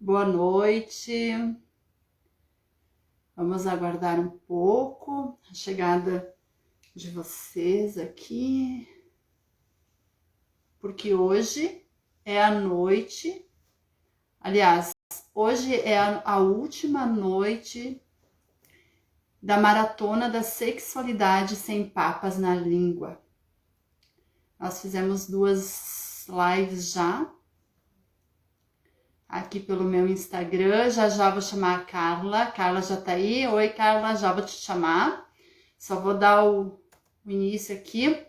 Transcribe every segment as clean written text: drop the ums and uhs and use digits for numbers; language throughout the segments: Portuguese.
Boa noite. Vamos aguardar um pouco a chegada de vocês aqui, porque hoje é a noite. Aliás, hoje é a última noite da maratona da sexualidade sem papas na língua. Nós fizemos 2 lives já, aqui pelo meu Instagram. Já vou chamar a Carla. Carla já tá aí? Oi, Carla, já vou te chamar. Só vou dar o início aqui.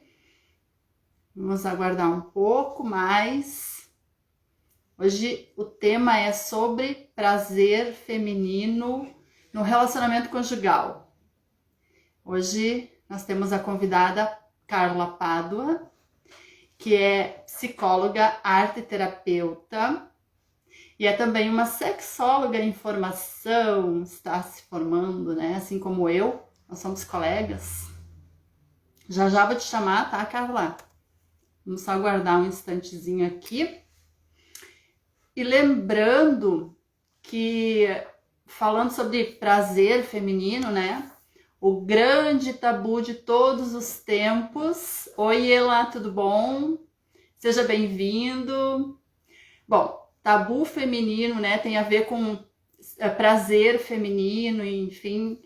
Vamos aguardar um pouco mais. Hoje o tema é sobre prazer feminino no relacionamento conjugal. Hoje nós temos a convidada Carla Pádua, que é psicóloga, arte terapeuta e é também uma sexóloga em formação, está se formando, né? Assim como eu, nós somos colegas. Já vou te chamar, tá, Carla? Vamos só aguardar um instantezinho aqui. E lembrando que, falando sobre prazer feminino, né? O grande tabu de todos os tempos. Oi, Ela, tudo bom? Seja bem-vindo. Bom, tabu feminino, né? Tem a ver com prazer feminino, enfim.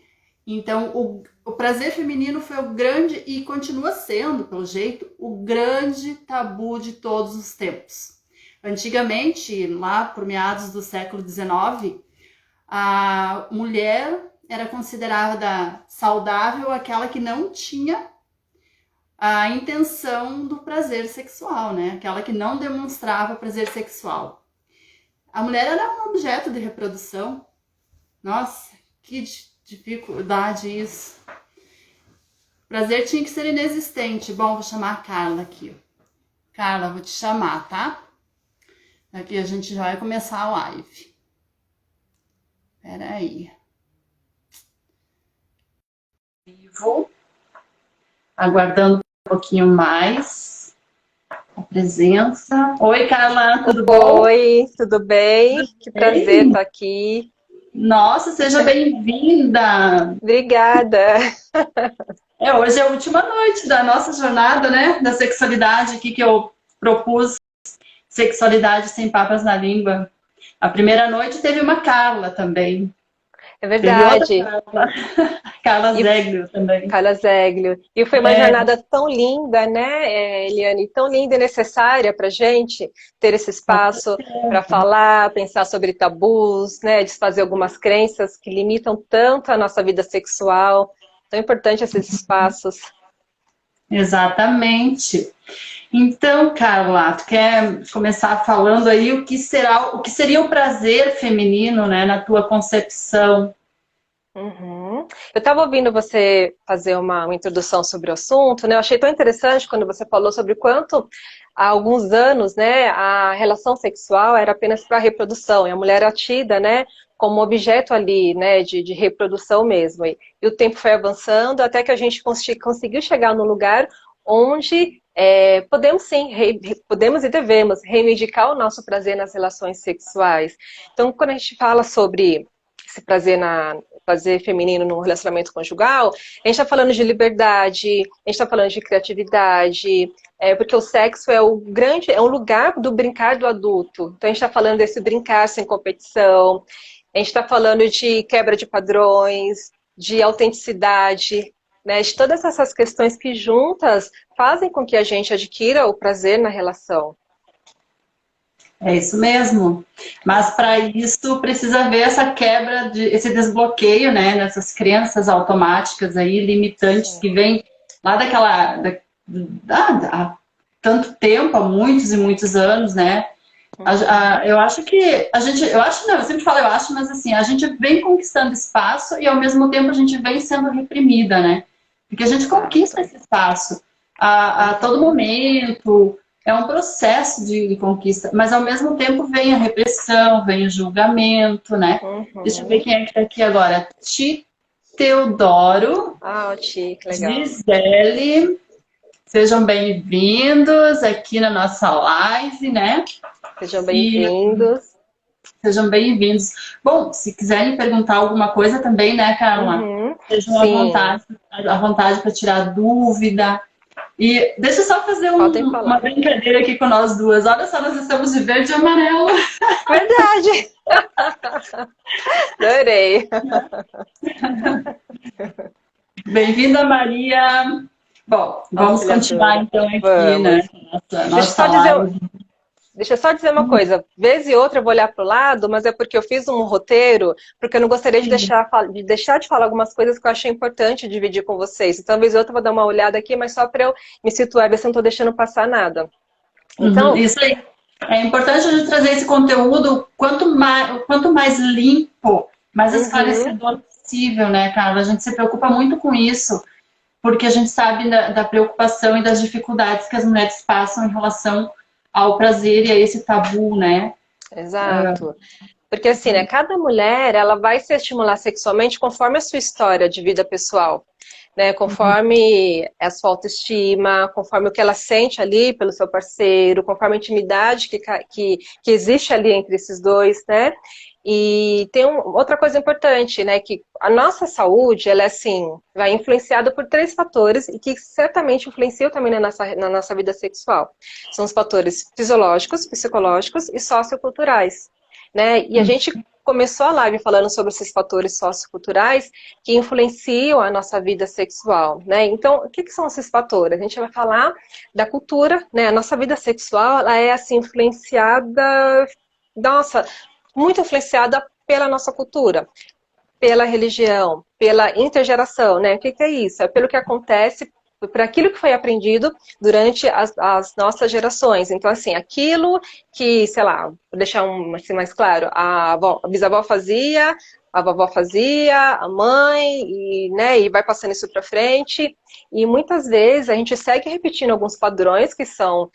Então, o prazer feminino foi o grande, e continua sendo, pelo jeito, o grande tabu de todos os tempos. Antigamente, lá por meados do século XIX, a mulher era considerada saudável aquela que não tinha a intenção do prazer sexual, né? Aquela que não demonstrava prazer sexual. A mulher era um objeto de reprodução. Nossa, que dificuldade isso. Prazer tinha que ser inexistente. Bom, vou chamar a Carla aqui. Carla, vou te chamar, tá? Aqui a gente já vai começar a live. Espera aí. Vivo. Aguardando um pouquinho mais a presença. Oi, Carla, tudo bom? Oi, tudo bem? Que prazer estar aqui. Nossa, seja bem-vinda. Obrigada. Hoje é a última noite da nossa jornada, né? Da sexualidade aqui que eu propus. Sexualidade sem papas na língua. A primeira noite teve uma Carla também. É Teve outra verdade. Carla. Carla Zeglio também. Carla Zeglio. E foi uma jornada tão linda, né, Eliane? Tão linda e necessária para gente ter esse espaço para falar, pensar sobre tabus, né, desfazer algumas crenças que limitam tanto a nossa vida sexual. Tão importante esses espaços. Exatamente. Então, Carla, tu quer começar falando aí o que seria o prazer feminino, né, na tua concepção? Uhum. Eu estava ouvindo você fazer uma introdução sobre o assunto, né? Eu achei tão interessante quando você falou sobre quanto há alguns anos, né, a relação sexual era apenas para reprodução, e a mulher era tida, né, como objeto ali, né, de reprodução mesmo. E o tempo foi avançando até que a gente conseguiu chegar num lugar onde podemos sim, podemos e devemos reivindicar o nosso prazer nas relações sexuais. Então, quando a gente fala sobre esse prazer feminino no relacionamento conjugal, a gente está falando de liberdade, a gente está falando de criatividade, porque o sexo é um lugar do brincar do adulto. Então a gente está falando desse brincar sem competição, a gente está falando de quebra de padrões, de autenticidade, né, de todas essas questões que juntas fazem com que a gente adquira o prazer na relação. É isso mesmo. Mas para isso precisa haver essa quebra, esse desbloqueio, né, nessas crenças automáticas aí, limitantes, que vêm lá há tanto tempo, há muitos e muitos anos, né? Eu acho que eu sempre falo eu acho, mas assim, a gente vem conquistando espaço e ao mesmo tempo a gente vem sendo reprimida, né? Porque a gente conquista esse espaço a todo momento. É um processo de conquista, mas ao mesmo tempo vem a repressão, vem o julgamento, né? Deixa eu ver quem é que está aqui agora. Teodoro. Ah, Ti, que legal. Gisele. Sejam bem-vindos aqui na nossa live, né? Sejam bem-vindos. Sejam bem-vindos. Bom, se quiserem perguntar alguma coisa também, né, Carla? Uhum. Sejam Sim, à vontade para tirar dúvida. E deixa eu só fazer podem uma falar. brincadeira aqui com nós duas. Olha só, nós estamos de verde e amarelo. Verdade! Adorei. Bem-vinda, Maria. Bom, vamos continuar Auxiliadora. então aqui, né? Vamos. Deixa eu Nossa só dizer, live. deixa eu só dizer uma coisa. Vez e outra eu vou olhar para o lado, mas é porque eu fiz um roteiro, porque eu não gostaria Sim. de deixar de falar algumas coisas que eu achei importante dividir com vocês. Então, vez e outra eu vou dar uma olhada aqui, mas só para eu me situar, ver se eu não estou deixando passar nada. Uhum, Então, isso aí. É importante a gente trazer esse conteúdo quanto mais limpo, mais uhum, esclarecedor possível, né, Carla? A gente se preocupa muito com isso, porque a gente sabe da preocupação e das dificuldades que as mulheres passam em relação ao prazer e a esse tabu, né? exato. Porque assim, né, cada mulher, ela vai se estimular sexualmente conforme a sua história de vida pessoal, né, conforme a sua autoestima, conforme o que ela sente ali pelo seu parceiro, conforme a intimidade que existe ali entre esses dois, né, e tem outra coisa importante, né, que a nossa saúde, ela é assim, vai influenciada por três fatores e que certamente influenciam também na nossa vida sexual. São os fatores fisiológicos, psicológicos e socioculturais, né? E a gente começou a live falando sobre esses fatores socioculturais que influenciam a nossa vida sexual, né? Então, o que são esses fatores? A gente vai falar da cultura, né? A nossa vida sexual, ela é assim influenciada, nossa, muito influenciada pela nossa cultura, pela religião, pela intergeração, né? O que é isso? É pelo que acontece, por aquilo que foi aprendido durante as nossas gerações. Então, assim, aquilo que, sei lá, vou deixar assim mais claro, a bisavó fazia, a vovó fazia, a mãe, e, né, e vai passando isso para frente. E muitas vezes a gente segue repetindo alguns padrões que são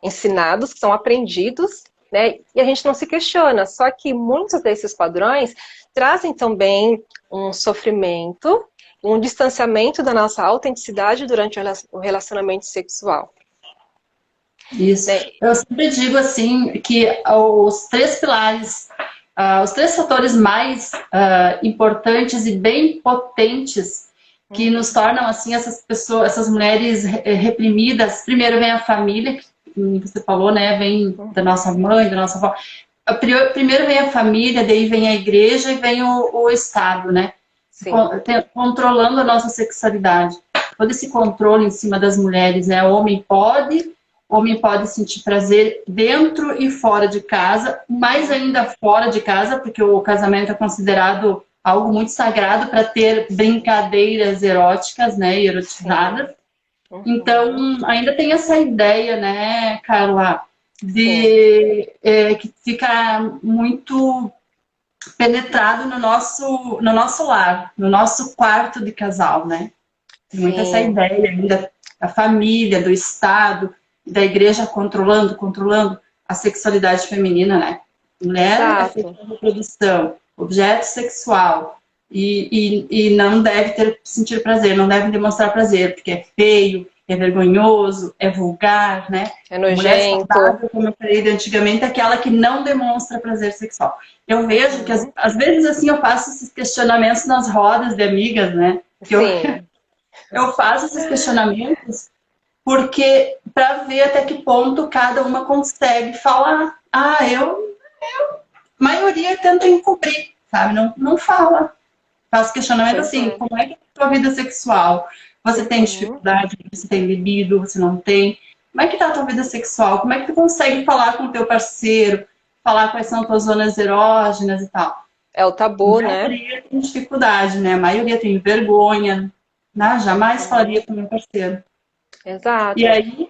ensinados, que são aprendidos, né? E a gente não se questiona. Só que muitos desses padrões trazem também um sofrimento, um distanciamento da nossa autenticidade durante o relacionamento sexual, Isso. né? Eu sempre digo assim que os três pilares, os três fatores mais importantes e bem potentes que nos tornam assim essas pessoas, essas mulheres reprimidas. Primeiro vem a família, que você falou, né? Vem da nossa mãe, da nossa avó. Primeiro vem a família, daí vem a igreja e vem o Estado, né? Sim. Controlando a nossa sexualidade. Todo esse controle em cima das mulheres, né? O homem pode sentir prazer dentro e fora de casa, mais ainda fora de casa, porque o casamento é considerado algo muito sagrado para ter brincadeiras eróticas, né, e Sim. erotizadas. Uhum. Então, ainda tem essa ideia, né, Carla, Sim. que fica muito penetrado no nosso lar, no nosso quarto de casal, né? Tem muito essa Sim. ideia ainda da família, do Estado, da igreja controlando a sexualidade feminina, né? Mulher é feita Exato. de reprodução, objeto sexual, e não deve sentir prazer, não deve demonstrar prazer, porque é feio, é vergonhoso, é vulgar, né? É Mulher nojento. saudável, como eu falei de antigamente, é aquela que não demonstra prazer sexual. Eu vejo que, Uhum. às vezes, assim, eu faço esses questionamentos nas rodas de amigas, né? Que Sim. eu faço esses questionamentos porque para ver até que ponto cada uma consegue falar. A maioria tenta encobrir, sabe? Não fala. Faço questionamento Pois assim, é. como é que é a tua vida sexual? Você tem Uhum. dificuldade? Você tem libido? Você não tem? Como é que tá a tua vida sexual? Como é que tu consegue falar com o teu parceiro? Falar quais são as tuas zonas erógenas e tal? É o A tabu, né? maioria tem dificuldade, né? A maioria tem vergonha. Né? Jamais falaria Uhum. com o meu parceiro. E Exato. aí E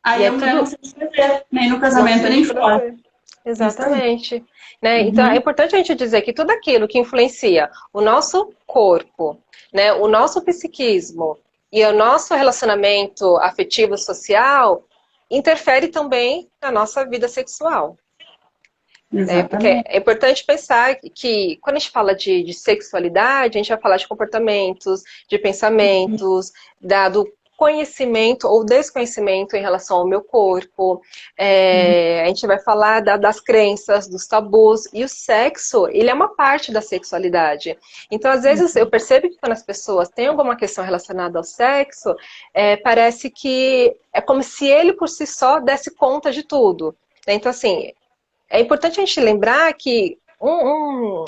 a é mulher não tudo, sente prazer, nem no não casamento, nem sente fora. prazer. Isso aí. Exatamente. Né? Então, é Uhum. importante a gente dizer que tudo aquilo que influencia o nosso corpo, né, o nosso psiquismo e o nosso relacionamento afetivo social interfere também na nossa vida sexual. Né? Porque Exatamente. é importante pensar que quando a gente fala de sexualidade, a gente vai falar de comportamentos, de pensamentos, do conhecimento ou desconhecimento em relação ao meu corpo. A gente vai falar das crenças, dos tabus. E o sexo, ele é uma parte da sexualidade. Então, às vezes, eu percebo que quando as pessoas têm alguma questão relacionada ao sexo, parece que é como se ele, por si só, desse conta de tudo. Então, assim, é importante a gente lembrar que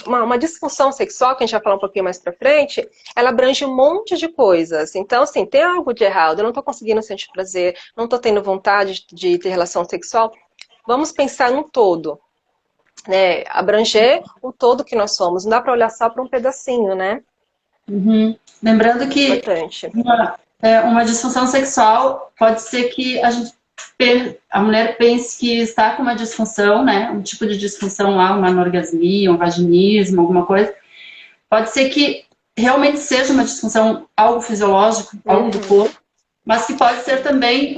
uma disfunção sexual, que a gente vai falar um pouquinho mais pra frente, ela abrange um monte de coisas. Então, assim, tem algo de errado, eu não tô conseguindo sentir prazer, não tô tendo vontade de ter relação sexual. Vamos pensar no todo, né? Abranger o todo que nós somos. Não dá pra olhar só pra um pedacinho, né? Lembrando que Importante. uma disfunção sexual pode ser que a mulher pense que está com uma disfunção, né? Um tipo de disfunção lá, uma anorgasmia, um vaginismo, alguma coisa. Pode ser que realmente seja uma disfunção, algo fisiológico, algo do corpo, mas que pode ser também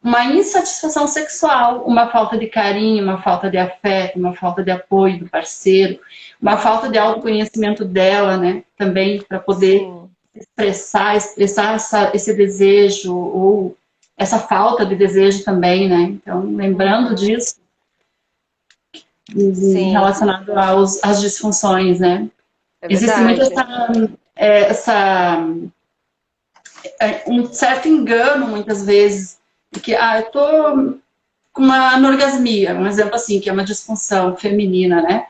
uma insatisfação sexual, uma falta de carinho, uma falta de afeto, uma falta de apoio do parceiro, uma falta de autoconhecimento dela, né? Também para poder expressar esse desejo ou essa falta de desejo também, né? Então, lembrando disso, relacionado às disfunções, né? Existe muito um certo engano, muitas vezes, de que, eu tô com uma anorgasmia, um exemplo assim, que é uma disfunção feminina, né?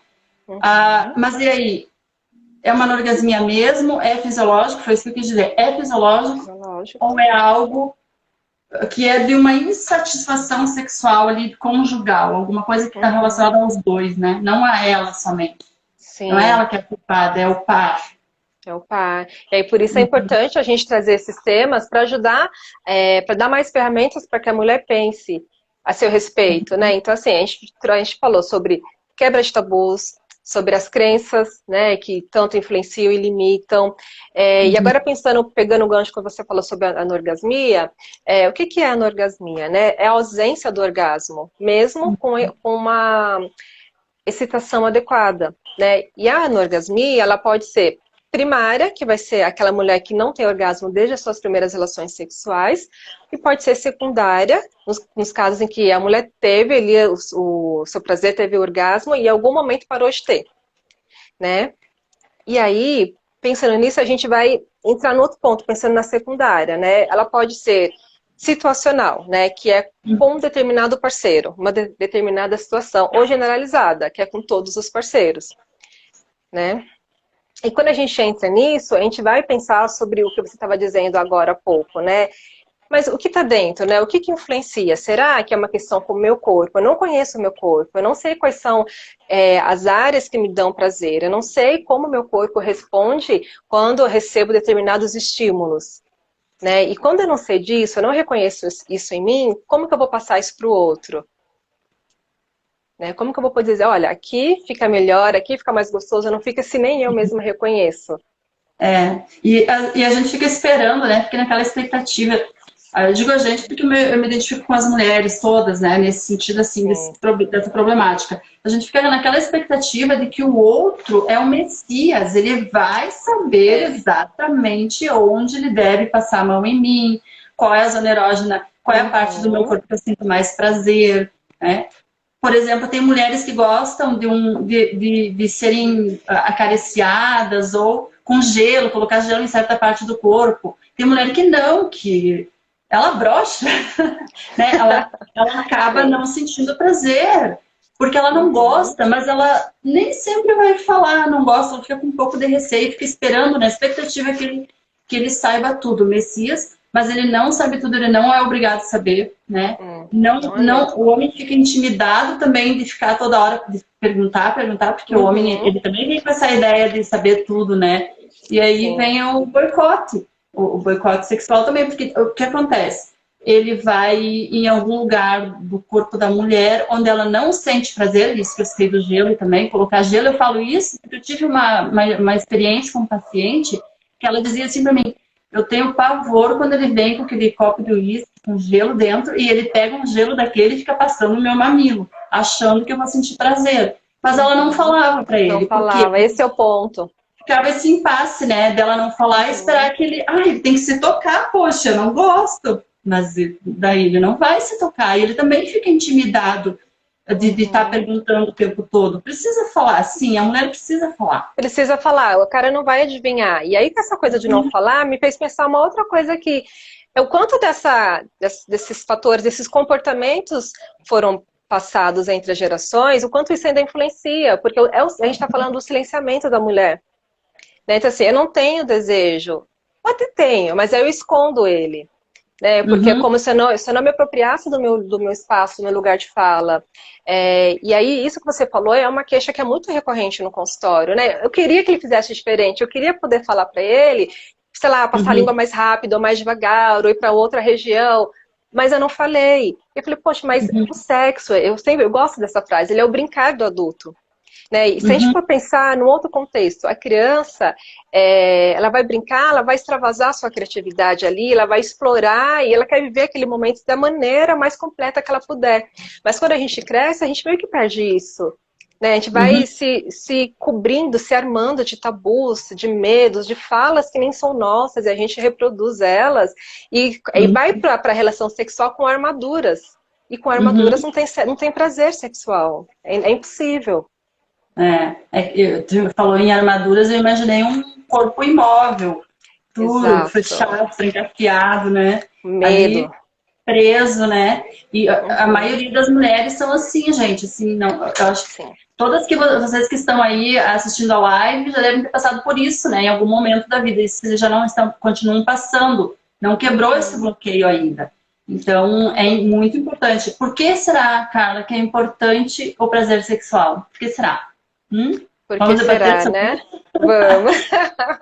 Mas e aí? É uma anorgasmia mesmo? É fisiológico? Foi isso que eu quis dizer. É fisiológico. Ou é algo que é de uma insatisfação sexual ali, conjugal, alguma coisa que está relacionada aos dois, né? Não a ela somente. Sim. Não é ela que é culpada, é o par. É o par. E aí, por isso é importante a gente trazer esses temas para ajudar, para dar mais ferramentas para que a mulher pense a seu respeito, né? Então, assim, a gente falou sobre quebra de tabus, sobre as crenças, né, que tanto influenciam e limitam. E agora pegando o gancho que você falou sobre a anorgasmia, o que é a anorgasmia, né? É a ausência do orgasmo, mesmo com uma excitação adequada, né? E a anorgasmia, ela pode ser primária, que vai ser aquela mulher que não tem orgasmo desde as suas primeiras relações sexuais, e pode ser secundária, nos casos em que a mulher teve ali o seu prazer, teve o orgasmo e em algum momento parou de ter, né? E aí, pensando nisso, a gente vai entrar no outro ponto, pensando na secundária, né? Ela pode ser situacional, né? Que é com um determinado parceiro, uma determinada situação, ou generalizada, que é com todos os parceiros, né? E quando a gente entra nisso, a gente vai pensar sobre o que você estava dizendo agora há pouco, né? Mas o que está dentro, né? O que influencia? Será que é uma questão com o meu corpo? Eu não conheço o meu corpo, eu não sei quais são as áreas que me dão prazer, eu não sei como o meu corpo responde quando eu recebo determinados estímulos, né? E quando eu não sei disso, eu não reconheço isso em mim, como que eu vou passar isso para o outro? Né? Como que eu vou poder dizer, olha, aqui fica melhor, aqui fica mais gostoso, não fica se nem eu mesma reconheço. E a gente fica esperando, né? Fica naquela expectativa. Eu digo a gente porque eu me identifico com as mulheres todas, né? Nesse sentido, assim, dessa problemática. A gente fica naquela expectativa de que o outro é o Messias, ele vai saber exatamente onde ele deve passar a mão em mim, qual é a zona erógena, qual é a parte do meu corpo que eu sinto mais prazer, né? Por exemplo, tem mulheres que gostam de serem acariciadas ou com gelo, colocar gelo em certa parte do corpo. Tem mulher que não, que ela brocha, né? Ela acaba não sentindo prazer, porque ela não gosta, mas ela nem sempre vai falar, não gosta, ela fica com um pouco de receio, fica esperando, na expectativa que ele saiba tudo, o Messias, mas ele não sabe tudo, ele não é obrigado a saber, né? O homem fica intimidado também de ficar toda hora de perguntar, porque o homem, ele também vem com essa ideia de saber tudo, né? E aí vem o boicote, o boicote sexual também, porque o que acontece? Ele vai em algum lugar do corpo da mulher onde ela não sente prazer, isso que eu sei do gelo também, colocar gelo, eu falo isso porque eu tive uma experiência com um paciente que ela dizia assim pra mim, eu tenho pavor quando ele vem com aquele copo de uísque com gelo dentro e ele pega um gelo daquele e fica passando no meu mamilo, achando que eu vou sentir prazer. Mas ela não falava pra ele. Não falava, esse é o ponto. ficava esse impasse, né? Dela não falar e Uhum. esperar que ele. Ah, ele tem que se tocar, poxa, eu não gosto. Mas daí ele não vai se tocar. E ele também fica intimidado de estar Uhum. perguntando o tempo todo. Precisa falar, sim, a mulher precisa falar. Precisa falar, o cara não vai adivinhar. E aí, com essa coisa de não falar, me fez pensar uma outra coisa que é o quanto desses fatores, desses comportamentos foram passados entre as gerações, o quanto isso ainda influencia, porque a gente está falando do silenciamento da mulher. Né? Então, assim, eu não tenho desejo, eu até tenho, mas eu escondo ele. Né? Porque é Uhum, como se eu não me apropriasse do meu espaço, do meu lugar de fala. E aí, isso que você falou é uma queixa que é muito recorrente no consultório. Né? Eu queria que ele fizesse diferente, eu queria poder falar para ele, sei lá, passar a língua uhum, mais rápido, ou mais devagar, ou ir para outra região, mas eu não falei. Eu falei, poxa, mas uhum, o sexo, eu gosto dessa frase, ele é o brincar do adulto. Né? E se a gente uhum, for pensar num outro contexto, a criança, ela vai brincar, ela vai extravasar a sua criatividade ali, ela vai explorar e ela quer viver aquele momento da maneira mais completa que ela puder. Mas quando a gente cresce, a gente meio que perde isso. Né? A gente vai uhum, se cobrindo, se armando de tabus, de medos, de falas que nem são nossas, e a gente reproduz elas, e uhum, vai para a relação sexual com armaduras. E com armaduras uhum. não tem prazer sexual. É impossível. Tu falou em armaduras, eu imaginei um corpo imóvel, duro, Exato. fechado, trancafiado, né? Medo. Ali preso, né? E a Uhum. maioria das mulheres são assim, gente, assim, não, eu acho que Sim. todas que vocês que estão aí assistindo a live já devem ter passado por isso, né? Em algum momento da vida, e se já não estão, continuam passando, não quebrou esse Uhum. bloqueio ainda. Então, é Uhum. muito importante. Por que será, Carla, que é importante o prazer sexual? Por que será? Por que Vamos debater será, sobre né? isso? Vamos.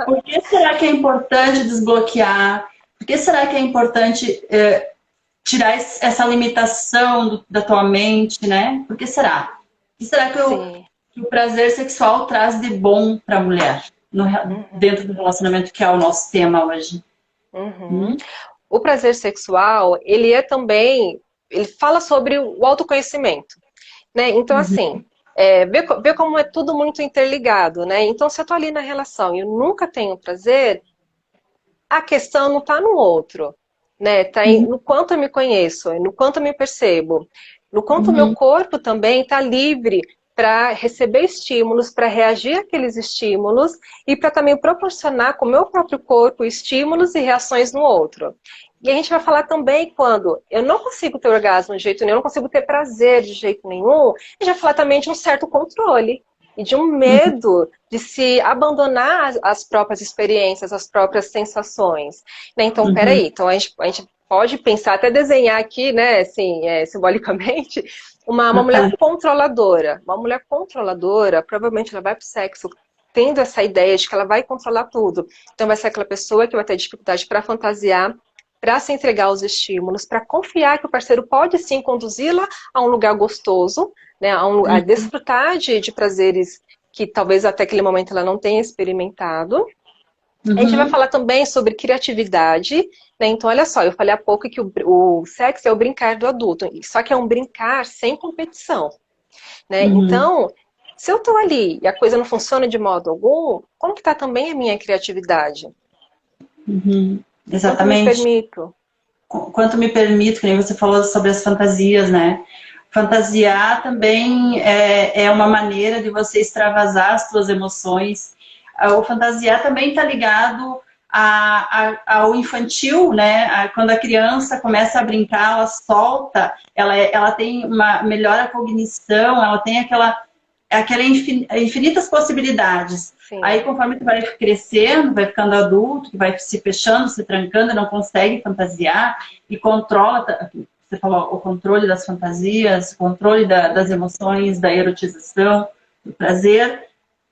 Por que será que é importante desbloquear? Por que será que é importante tirar essa limitação da tua mente, né? Por que será? O que será Sim. que o prazer sexual traz de bom para a mulher dentro Uhum. do relacionamento que é o nosso tema hoje? Uhum. O prazer sexual, ele é também, ele fala sobre o autoconhecimento, né? Então, assim, Uhum, vê como é tudo muito interligado, né? Então, se eu tô ali na relação e eu nunca tenho prazer, a questão não está no outro, né? Está uhum, no quanto eu me conheço, no quanto eu me percebo, no quanto o meu uhum, corpo também está livre para receber estímulos, para reagir àqueles estímulos e para também proporcionar com o meu próprio corpo estímulos e reações no outro. E a gente vai falar também quando eu não consigo ter orgasmo de jeito nenhum, eu não consigo ter prazer de jeito nenhum, a gente vai falar também de um certo controle e de um uhum, medo de se abandonar as próprias experiências, as próprias sensações. Né? Então, uhum, peraí, então a gente pode pensar, até desenhar aqui, né, assim, simbolicamente, uma mulher controladora. Uma mulher controladora, provavelmente ela vai para o sexo tendo essa ideia de que ela vai controlar tudo. Então vai ser aquela pessoa que vai ter dificuldade para fantasiar, para se entregar aos estímulos, para confiar que o parceiro pode sim conduzi-la a um lugar gostoso, né, a uhum, desfrutar de prazeres que talvez até aquele momento ela não tenha experimentado. A gente vai uhum, falar também sobre criatividade, né? Então, olha só, eu falei há pouco que o sexo é o brincar do adulto, só que é um brincar sem competição, né? uhum, Então, se eu estou ali e a coisa não funciona de modo algum, como que está também a minha criatividade? uhum. Quanto eu me Exatamente. permito? Quanto me permito, que nem você falou sobre as fantasias, né? Fantasiar também é uma maneira de você extravasar as suas emoções. O fantasiar também está ligado ao infantil, né? Quando a criança começa a brincar, ela solta, ela tem uma melhora a cognição, ela tem aquela infinitas possibilidades. Aí, Sim. conforme tu vai crescendo, vai ficando adulto, vai se fechando, se trancando, não consegue fantasiar e controla, você falou, o controle das fantasias, o controle das emoções, da erotização, do prazer,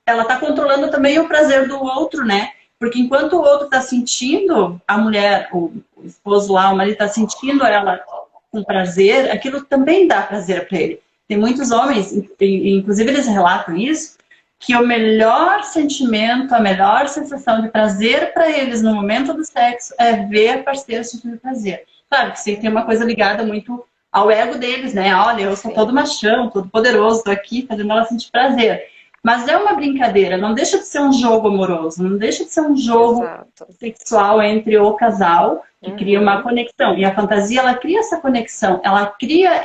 ela está controlando também o prazer do outro, né? Porque enquanto o outro está sentindo, a mulher, o esposo lá, o marido está sentindo ela com prazer, aquilo também dá prazer para ele. Tem muitos homens, inclusive eles relatam isso, que o melhor sentimento, a melhor sensação de prazer para eles no momento do sexo é ver parceiro sentindo prazer. Claro que isso tem uma coisa Uhum. ligada muito ao ego deles, né? Olha, eu sou todo Sim. machão, todo poderoso, tô aqui fazendo ela sentir prazer. Mas é uma brincadeira, não deixa de ser um jogo amoroso, não deixa de ser um jogo Exato. sexual entre o casal, que cria uma Uhum. conexão. E a fantasia, ela cria essa conexão, ela cria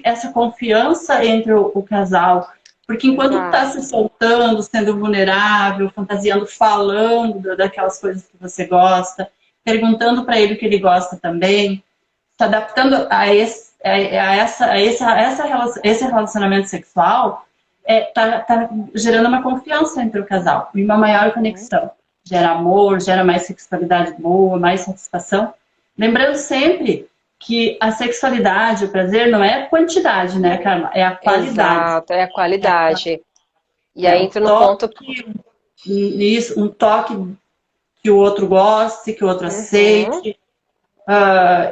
essa confiança entre o casal. Porque enquanto está se Exato. soltando, sendo vulnerável, fantasiando, falando daquelas coisas que você gosta, perguntando para ele o que ele gosta também, se adaptando esse relacionamento sexual, tá gerando uma confiança entre o casal e uma maior Uhum. conexão. Gera amor, gera mais sexualidade boa, mais satisfação. Lembrando sempre que a sexualidade, o prazer, não é quantidade, né, Carla? É a qualidade. Exato, é a É, qualidade. E é aí o entra no ponto. toque, isso, um toque que o outro goste, que o outro Uhum. aceite.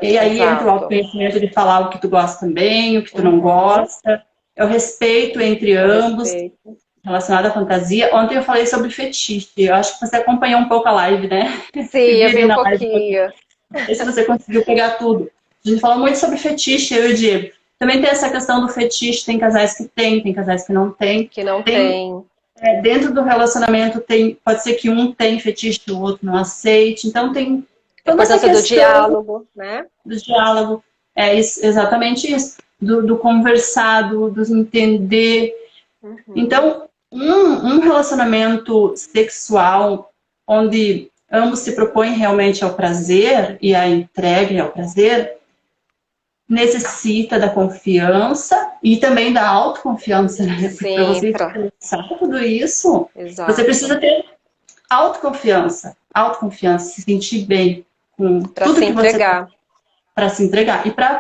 E aí entra o Exato. autoconhecimento de falar o que tu gosta também, o que tu não Uhum. gosta. É o respeito entre É o ambos, respeito. relacionado à fantasia. Ontem eu falei sobre fetiche. Eu acho que você acompanhou um pouco a live, né? Sim, Eu vi eu vi ali um na live. Não pouquinho. sei se você conseguiu pegar tudo. A gente falou muito sobre fetiche, eu e o Diego. Também tem essa questão do fetiche, tem casais que tem casais que não tem. Que não Tem tem. dentro do relacionamento pode ser que um tem fetiche e o outro não aceite. Então tem A toda essa importância do questão diálogo, né? do diálogo. É isso, exatamente isso. Do conversar, do entender. Uhum. Então, um relacionamento sexual onde ambos se propõem realmente ao prazer e à entrega e ao prazer necessita da confiança e também da autoconfiança, né? Porque para Sim, você expressar tudo isso, você exato. precisa ter autoconfiança, autoconfiança, se sentir bem com Para tudo se que você tem entregar. para se entregar e para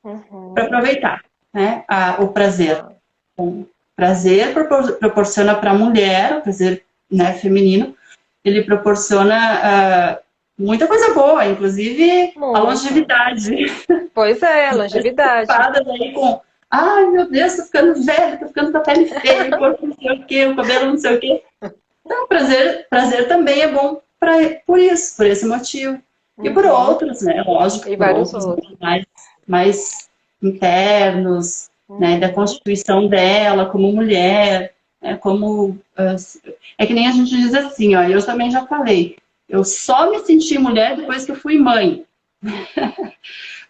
Uhum. aproveitar, né, o prazer. Exato. O prazer proporciona para a mulher, o prazer, né, feminino, ele proporciona muita coisa boa, inclusive a Muito. longevidade. Pois é, Mulheres longevidade. preocupadas aí com, ai meu Deus, tô ficando velha, tô ficando com a pele feia, o corpo não sei o quê, o cabelo não sei o quê. Então, prazer também é bom por isso, por esse motivo. E por Uhum. outros, né? Lógico, E por vários outros outros. mais internos, né? Da Uhum. constituição dela como mulher, né? É que nem a gente diz assim, ó, eu também já falei, eu só me senti mulher depois que eu fui mãe.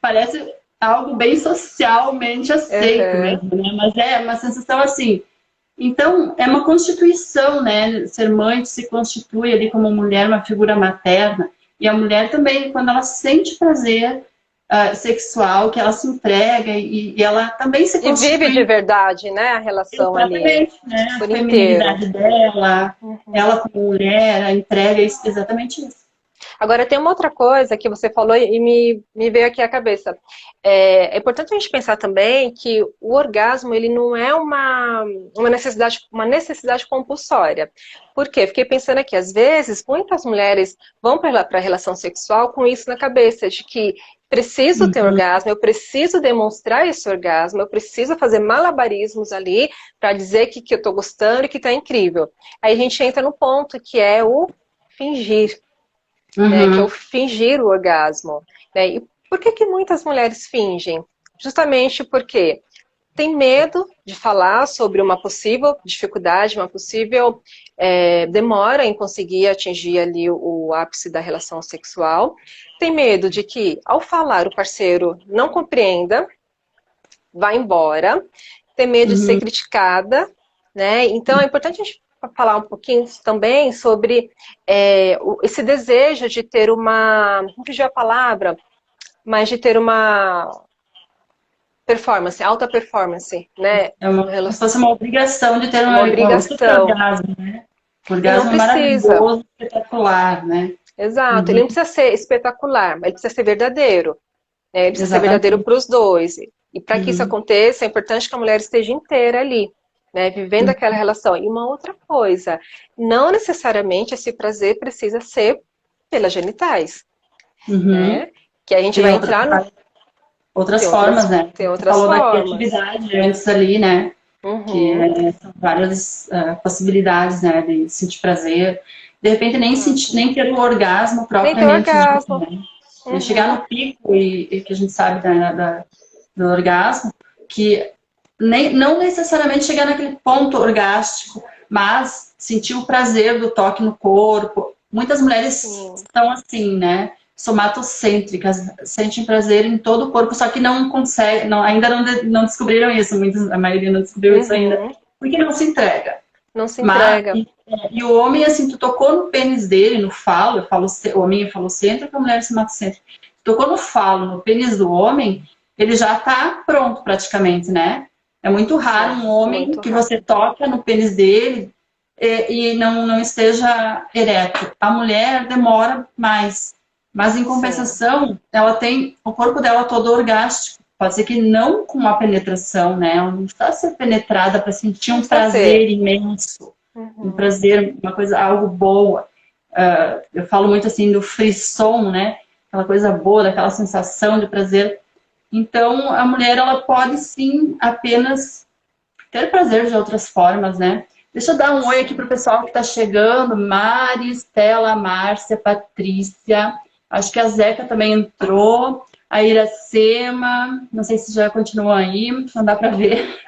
Parece algo bem socialmente aceito Uhum. mesmo, né? Mas é uma sensação assim. Então, é uma constituição, né? Ser mãe se constitui ali como mulher, uma figura materna. E a mulher também, quando ela sente prazer sexual, que ela se entrega e ela também se E vive de constitui verdade, né? A relação ali exatamente, né? A por inteiro. feminilidade dela, ela Uhum. como mulher, a entrega, exatamente isso. Agora, tem uma outra coisa que você falou e me veio aqui à cabeça. É importante a gente pensar também que o orgasmo ele não é uma necessidade compulsória. Por quê? Fiquei pensando aqui, às vezes, muitas mulheres vão para a relação sexual com isso na cabeça, de que preciso ter Uhum, orgasmo, eu preciso demonstrar esse orgasmo, eu preciso fazer malabarismos ali para dizer que eu estou gostando e que está incrível. Aí a gente entra no ponto que é o fingir, né, que é o uhum, fingir o orgasmo. Né? E por que muitas mulheres fingem? Justamente porque tem medo de falar sobre uma possível dificuldade, uma possível demora em conseguir atingir ali o ápice da relação sexual. Tem medo de que, ao falar, o parceiro não compreenda, vá embora. Tem medo de ser uhum. criticada, né? Então é importante a gente falar um pouquinho também sobre esse desejo de ter não fugiu a palavra, mas de ter uma performance, alta performance, né? Como se fosse uma obrigação de ter Uma um super obrigação. orgasmo, né? Um E não orgasmo precisa. maravilhoso, espetacular, né? Exato. Ele Uhum, não precisa ser espetacular, mas ele precisa ser verdadeiro. Né? Ele precisa ser verdadeiro exatamente. para os dois. E para que isso Uhum, aconteça, é importante que a mulher esteja inteira ali, né? Vivendo aquela relação. E uma outra coisa, não necessariamente esse prazer precisa ser pelas genitais, uhum. né? Que a gente Tem vai entrar no. outras formas, né? Tem Você outras falou da formas. criatividade antes ali, né? Que Uhum. são várias possibilidades, né? De sentir prazer. De repente, Exato. nem ter o orgasmo Nem ter propriamente dito, orgasmo. né? E chegar Uhum. no pico e que a gente sabe do orgasmo, que não necessariamente chegar naquele ponto orgástico, mas sentir o prazer do toque no corpo. Muitas mulheres são assim, né? Somatocêntricas, sentem prazer em todo o corpo, só que não conseguem, ainda não descobriram isso, a maioria não descobriu isso ainda, porque não se entrega. Não se entrega. E o homem, assim, tu tocou no pênis dele, no falo, o homem é falocêntrico, a mulher é somatocêntrica. Tocou no falo, no pênis do homem, ele já tá pronto praticamente, né? É muito raro um homem que você toca no pênis dele e não esteja ereto. A mulher demora mais. Mas, em compensação, ela tem o corpo dela todo orgástico. Pode ser que não com uma penetração, né? Ela não está sendo penetrada para sentir um prazer imenso. Um prazer, uma coisa, algo boa. Eu falo muito assim do frisson, né? Aquela coisa boa, daquela sensação de prazer. Então, a mulher, ela pode sim apenas ter prazer de outras formas, né? Deixa eu dar um oi aqui pro pessoal que tá chegando. Mari, Estela, Márcia, Patrícia. Acho que a Zeca também entrou. A Iracema. Não sei se já continua aí, não dá para ver.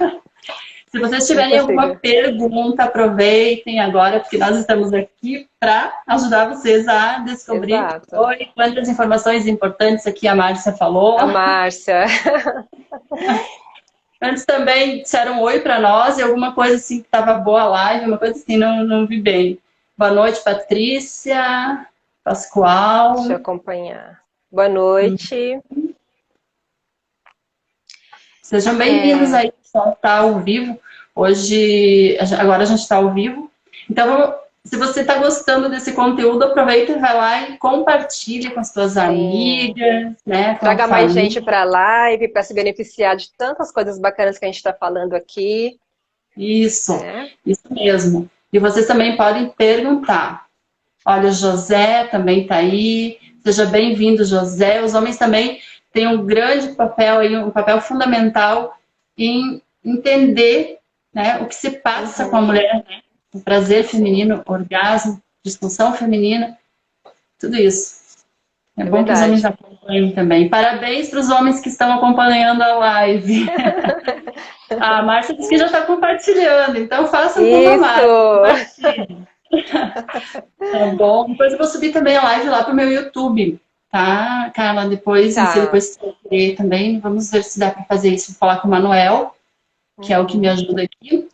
Se vocês tiverem alguma pergunta, aproveitem agora, porque nós estamos aqui para ajudar vocês a descobrir quantas informações importantes aqui a Márcia falou. A Márcia. Antes também disseram oi para nós e alguma coisa assim que estava boa a live, uma coisa assim, não vi bem. Boa noite, Patrícia, Pascoal. Deixa eu acompanhar. Boa noite. Sejam bem-vindos aí, pessoal, tá ao vivo. Agora a gente está ao vivo. Então, se você está gostando desse conteúdo, aproveita e vai lá e compartilha com as suas amigas, né? Traga mais gente para a live, para se beneficiar de tantas coisas bacanas que a gente está falando aqui. Isso mesmo. E vocês também podem perguntar. Olha, o José também está aí. Seja bem-vindo, José. Os homens também têm um grande papel aí, um papel fundamental em entender, né, o que se passa com a mulher, né? O prazer feminino, orgasmo, disfunção feminina, tudo isso. É bom que os homens acompanhem também. Parabéns para os homens que estão acompanhando a live. A Márcia disse que já está compartilhando, então façam como a Márcia. Tá bom. Depois eu vou subir também a live lá para o meu YouTube, tá, Carla? Depois, se você querer também, vamos ver se dá para fazer isso. Vou falar com o Manuel, que é o que me ajuda aqui.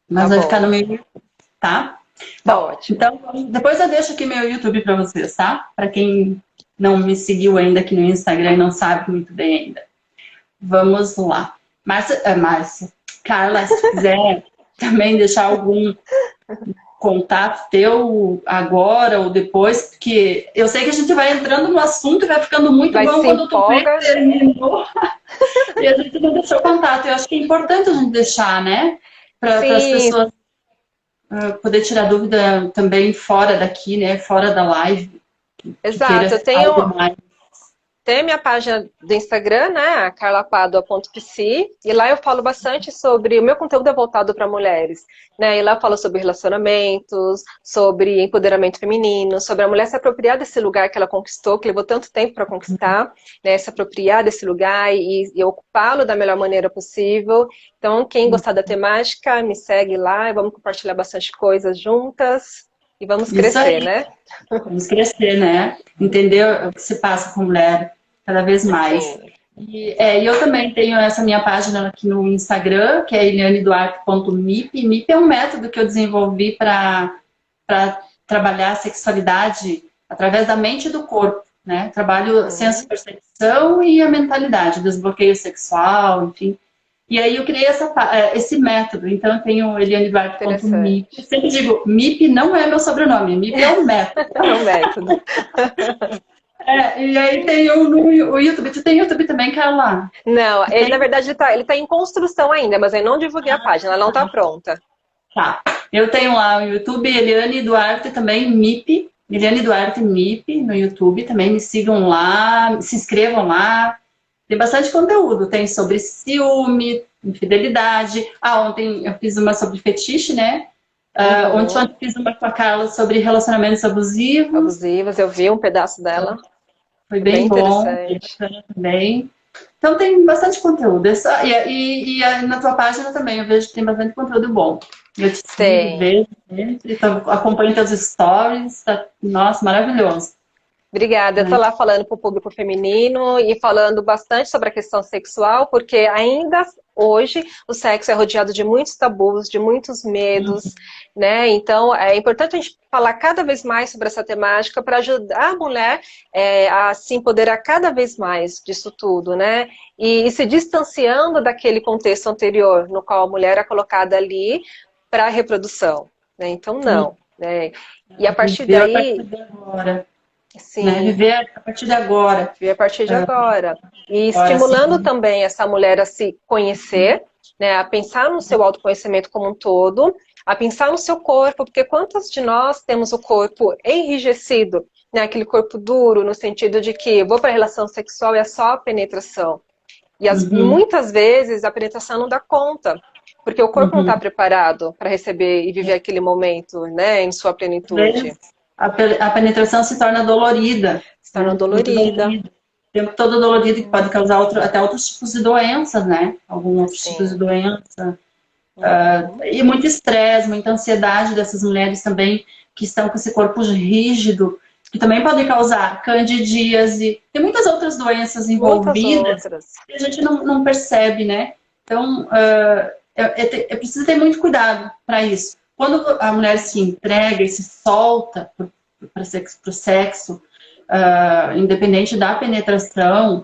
Mas vai ficar no meu YouTube, tá? Tá ótimo. Então, depois eu deixo aqui meu YouTube para vocês, tá? Para quem não me seguiu ainda aqui no Instagram e não sabe muito bem ainda. Vamos lá. Márcia, Carla, se quiser também deixar algum contato teu agora ou depois, porque eu sei que a gente vai entrando no assunto e vai ficando muito bom quando tu terminou. E a gente não deixou contato. Eu acho que é importante a gente deixar, né? Para as pessoas poder tirar dúvida também fora daqui, né? Fora da live. Exato, eu tenho minha página do Instagram, né, carlapadua.psi, e lá eu falo bastante sobre, o meu conteúdo é voltado para mulheres, né, e lá eu falo sobre relacionamentos, sobre empoderamento feminino, sobre a mulher se apropriar desse lugar que ela conquistou, que levou tanto tempo para conquistar, né, se apropriar desse lugar e ocupá-lo da melhor maneira possível. Então, quem gostar da temática, me segue lá e vamos compartilhar bastante coisas juntas. E vamos crescer, né? Vamos crescer, né? Entender o que se passa com a mulher cada vez mais. E eu também tenho essa minha página aqui no Instagram, que é elianeduarte.mip. MIP é um método que eu desenvolvi para trabalhar a sexualidade através da mente e do corpo, né? Trabalho senso-percepção e a mentalidade, desbloqueio sexual, enfim. E aí eu criei esse método, então eu tenho elianeduarte.mip. Eu sempre digo, MIP não é meu sobrenome, MIP é um método. É um método. E aí tem o YouTube. Tu tem YouTube também, Carla? Não, ele na verdade ele tá em construção ainda, mas eu não divulguei a página, ela não tá pronta. Tá, eu tenho lá o YouTube, Eliane Duarte também, MIP, Eliane Duarte MIP no YouTube, também me sigam lá, se inscrevam lá. Tem bastante conteúdo, tem sobre ciúme, infidelidade. Ontem eu fiz uma sobre fetiche, né? Ontem eu fiz uma com a Carla sobre relacionamentos abusivos. Abusivos, eu vi um pedaço dela. Foi bem bom, bem bacana também. Então tem bastante conteúdo. Na tua página também, eu vejo que tem bastante conteúdo bom. Eu te sigo, Tem. vejo sempre, então, acompanho teus stories, tá, nossa, maravilhoso. Obrigada. Eu estou Né? lá falando para o público feminino e falando bastante sobre a questão sexual, porque ainda hoje o sexo é rodeado de muitos tabus, de muitos medos, né? Então é importante a gente falar cada vez mais sobre essa temática para ajudar a mulher a se empoderar cada vez mais disso tudo, né? E se distanciando daquele contexto anterior, no qual a mulher é colocada ali para a reprodução, né? Então não, né? E a partir Viver a partir daí, de agora. Né? sim, Viver a partir de agora. viver a partir de agora. E Agora, estimulando assim, também essa mulher a se conhecer, né, a pensar no seu autoconhecimento como um todo, a pensar no seu corpo, porque quantas de nós temos o corpo enrijecido, né, aquele corpo duro, no sentido de que eu vou para a relação sexual e é só a penetração. E uhum, muitas vezes a penetração não dá conta, porque o corpo não está uhum. preparado para receber e viver aquele momento, né, em sua Às plenitude. vezes, a penetração se torna dolorida, Se torna né? Muito dolorida. dolorida. O tempo todo dolorido, que pode causar até outros tipos de doenças, né? Alguns outros tipos de Sim. doença. Uhum. E muito estresse, muita ansiedade dessas mulheres também que estão com esse corpo rígido, que também pode causar candidíase. Tem muitas outras doenças Muitas envolvidas outras. que a gente não percebe, né? Então, é preciso ter muito cuidado para isso. Quando a mulher se entrega e se solta para o sexo, independente da penetração,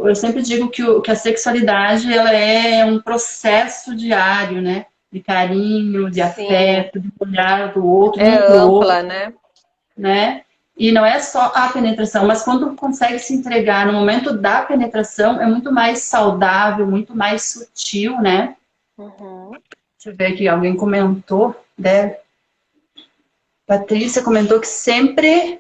eu sempre digo que a sexualidade ela é um processo diário, né? De carinho, de Sim, afeto, de olhar do outro, é um para o outro, ampla, né? né? E não é só a penetração, mas quando consegue se entregar no momento da penetração, é muito mais saudável, muito mais sutil, né? Uhum. Deixa eu ver aqui, alguém comentou, né? Patrícia comentou que sempre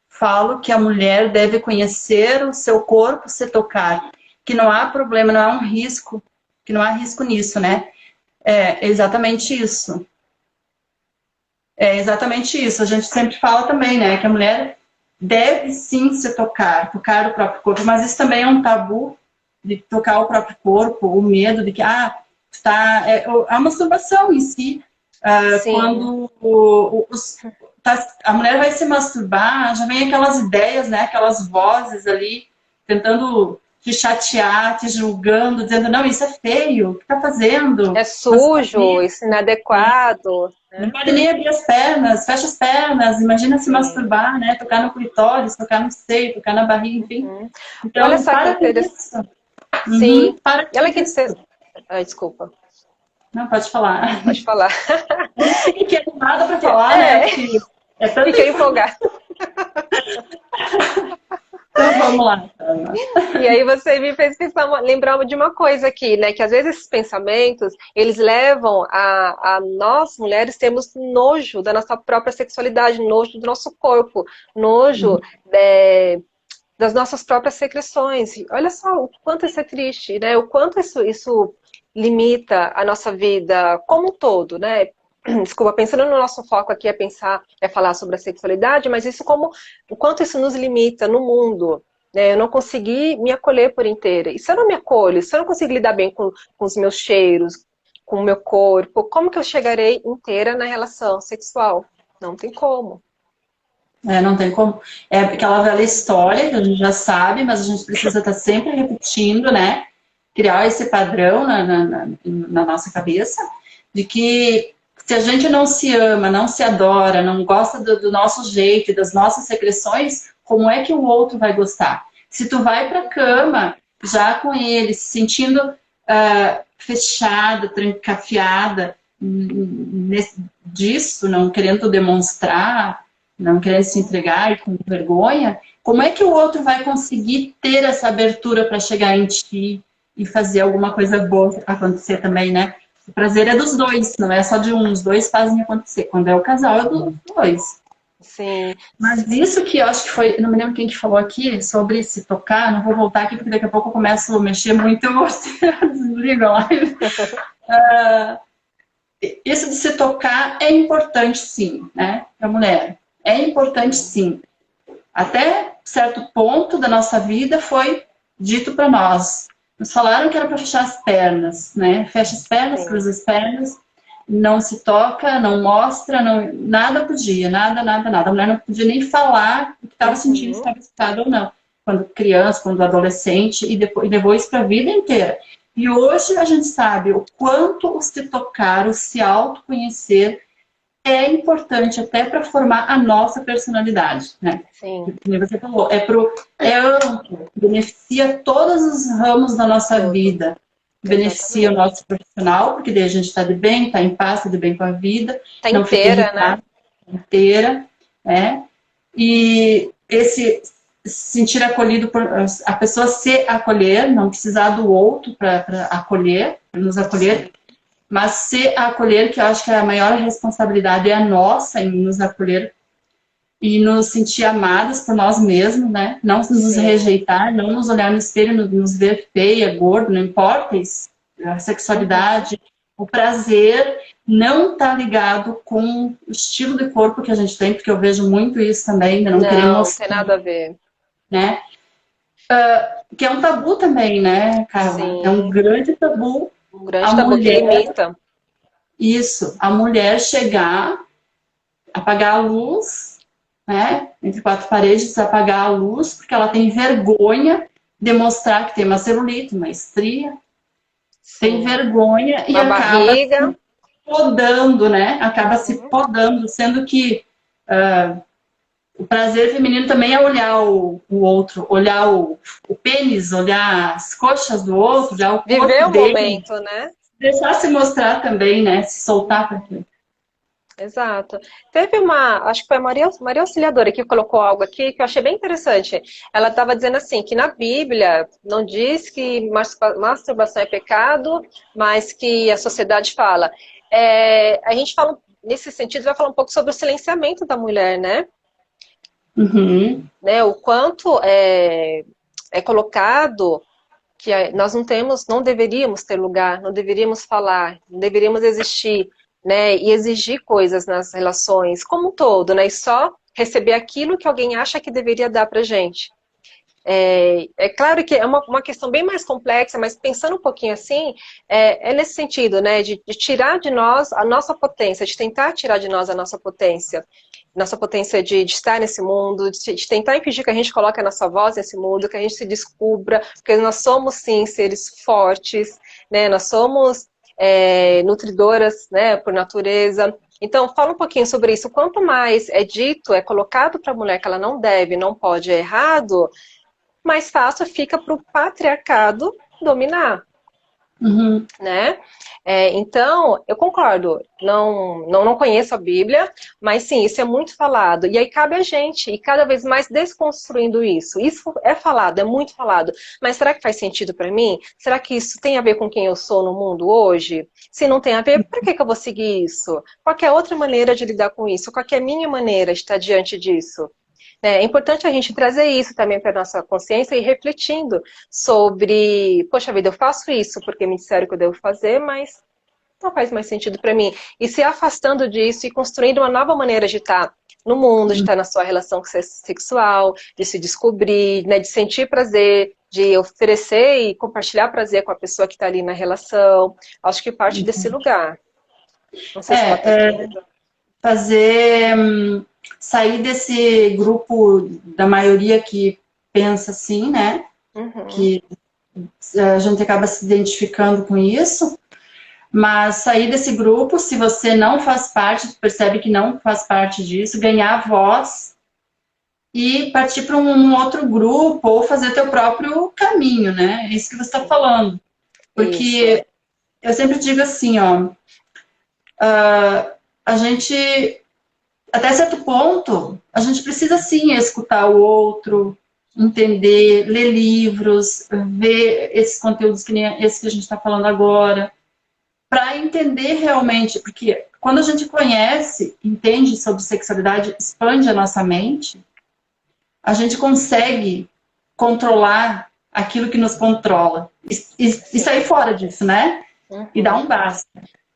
falo que a mulher deve conhecer o seu corpo, se tocar, que não há problema, não há um risco, que não há risco nisso, né? É exatamente isso. É exatamente isso. A gente sempre fala também, né, que a mulher deve sim se tocar, tocar o próprio corpo, mas isso também é um tabu de tocar o próprio corpo, o medo de que a masturbação em si, Sim, quando a mulher vai se masturbar, já vem aquelas ideias, né, aquelas vozes ali tentando te chatear, te julgando, dizendo não, isso é feio, o que tá fazendo? é Não se sujo, isso é inadequado, não né? pode nem abrir as pernas, fecha as pernas, imagina se Sim. masturbar, né? Tocar no clitóris, tocar no seio, tocar na barriga, enfim. Uhum. Olha Então, só que para com interessante. isso. Sim. Para E com olha que isso. interessante. Ai, desculpa, Não, pode falar. pode falar. Eu nem sei o que é nada para falar, né? É, Porque é tanta fiquei informação. empolgada. Então, vamos lá, Ana. E aí você me fez pensar, lembrar de uma coisa aqui, né? Que às vezes esses pensamentos, eles levam a nós, mulheres, termos nojo da nossa própria sexualidade, nojo do nosso corpo, nojo das nossas próprias secreções. E olha só o quanto isso é triste, né? O quanto isso limita a nossa vida como um todo, né? Desculpa, pensando no nosso foco aqui é falar sobre a sexualidade, mas isso como o quanto isso nos limita no mundo, né? Eu não consegui me acolher por inteira. E se eu não me acolho, se eu não consigo lidar bem com os meus cheiros, com o meu corpo, como que eu chegarei inteira na relação sexual? Não tem como. Não tem como. É aquela velha história que a gente já sabe, mas a gente precisa estar sempre repetindo, né? Criar esse padrão na nossa cabeça de que se a gente não se ama, não se adora, não gosta do nosso jeito, das nossas secreções, como é que o outro vai gostar? Se tu vai para a cama já com ele, se sentindo fechada, trancafiada disso, não querendo demonstrar, não querendo se entregar e com vergonha, como é que o outro vai conseguir ter essa abertura para chegar em ti e fazer alguma coisa boa acontecer também, né? O prazer é dos dois, não é só de um, os dois fazem acontecer. Quando é o casal, é dos dois. Sim, Mas isso que eu acho que foi, não me lembro quem que falou aqui, sobre se tocar, não vou voltar aqui porque daqui a pouco eu começo a mexer muito, eu desligo a live. Isso de se tocar é importante sim, né, para a mulher. É importante sim. Até certo ponto da nossa vida foi dito para nós. Nos falaram que era para fechar as pernas, né? Fecha as pernas, Sim. cruza as pernas, não se toca, não mostra, não, nada podia, nada, nada, nada. A mulher não podia nem falar o que estava sentindo, se Uhum. estava excitado ou não. Quando criança, quando adolescente, e depois, levou isso para a vida inteira. E hoje a gente sabe o quanto o se tocar, o se autoconhecer, é importante até para formar a nossa personalidade, né? Sim, Como você falou, é amplo, beneficia todos os ramos da nossa todo. vida. Beneficia o Exatamente. nosso profissional, porque daí a gente está de bem, está em paz, está de bem com a vida, Tá não fica inteira, né? irritado, inteira, né? E esse sentir acolhido por a pessoa se acolher, não precisar do outro para acolher, para nos acolher, Sim. mas se acolher, que eu acho que a maior responsabilidade é a nossa em nos acolher e nos sentir amadas por nós mesmos, né? Não nos Sim. rejeitar, não nos olhar no espelho, nos ver feia, gordo, não importa isso. A Uhum. sexualidade, o prazer não está ligado com o estilo de corpo que a gente tem, porque eu vejo muito isso também, de não querer Não, tem mostrar, nada a ver. né? Que é um tabu também, né, Carla? É um Sim, grande tabu um a grande tabu que mulher, limita. isso, a mulher chegar, apagar a luz, né? Entre quatro paredes, apagar a luz, porque ela tem vergonha de mostrar que tem uma celulite, uma estria, tem Sim. vergonha e Uma acaba barriga. podando, né? Acaba se Uhum. podando, sendo que o prazer feminino também é olhar o outro, olhar o pênis, olhar as coxas do outro, olhar o Viver corpo o dele, momento, né? deixar se mostrar também, né? Se soltar para aquilo. Exato. Teve uma, acho que foi a Maria Auxiliadora que colocou algo aqui que eu achei bem interessante. Ela estava dizendo assim, que na Bíblia não diz que masturbação é pecado, mas que a sociedade fala. A gente fala, nesse sentido, vai falar um pouco sobre o silenciamento da mulher, né? Uhum. O quanto é colocado que nós não temos, não deveríamos ter lugar, não deveríamos falar, não deveríamos existir, né? E exigir coisas nas relações como um todo, né? E só receber aquilo que alguém acha que deveria dar pra gente. É claro que é uma questão bem mais complexa, mas pensando um pouquinho assim, é nesse sentido, né? De tirar de nós a nossa potência, de tentar tirar de nós a nossa potência de estar nesse mundo, de tentar impedir que a gente coloque a nossa voz nesse mundo, que a gente se descubra, porque nós somos sim seres fortes, né? Nós somos nutridoras, né? Por natureza. Então, fala um pouquinho sobre isso. Quanto mais é dito, é colocado para a mulher que ela não deve, não pode, é errado, mais fácil fica para o patriarcado dominar, Uhum. né? Então, eu concordo, não conheço a Bíblia, mas sim, isso é muito falado. E aí cabe a gente, e cada vez mais desconstruindo isso. Isso é falado, é muito falado. Mas será que faz sentido para mim? Será que isso tem a ver com quem eu sou no mundo hoje? Se não tem a ver, por que eu vou seguir isso? Qual é a outra maneira de lidar com isso? Qual é a minha maneira de estar diante disso? É importante a gente trazer isso também para a nossa consciência e refletindo sobre, poxa vida, eu faço isso porque me disseram que eu devo fazer, mas não faz mais sentido para mim. E se afastando disso e construindo uma nova maneira de estar no mundo, de estar na sua relação sexual, de se descobrir, né, de sentir prazer, de oferecer e compartilhar prazer com a pessoa que está ali na relação. Acho que parte desse lugar. Não sei se ela está É, vendo. fazer sair desse grupo da maioria que pensa assim, né? Uhum. Que a gente acaba se identificando com isso, mas sair desse grupo, se você não faz parte, percebe que não faz parte disso, ganhar voz e partir para um outro grupo ou fazer teu próprio caminho, né? É isso que você está falando. Isso. Porque eu sempre digo assim, ó, a gente até certo ponto, a gente precisa sim escutar o outro, entender, ler livros, ver esses conteúdos que nem esse que a gente está falando agora, para entender realmente, porque quando a gente conhece, entende sobre sexualidade, expande a nossa mente, a gente consegue controlar aquilo que nos controla e sair Sim. fora disso, né? E dar um Uhum. basta.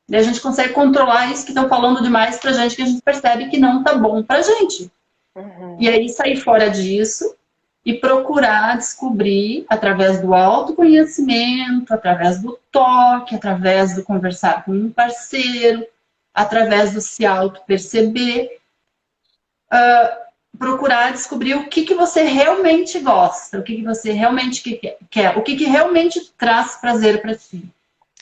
E a gente consegue controlar isso que estão falando demais pra gente, que a gente percebe que não tá bom pra gente. E Uhum. aí sair fora disso e procurar descobrir através do autoconhecimento, através do toque, através do conversar com um parceiro, através do se auto-perceber, procurar descobrir o que você realmente gosta, o que você realmente quer, o que realmente traz prazer para ti.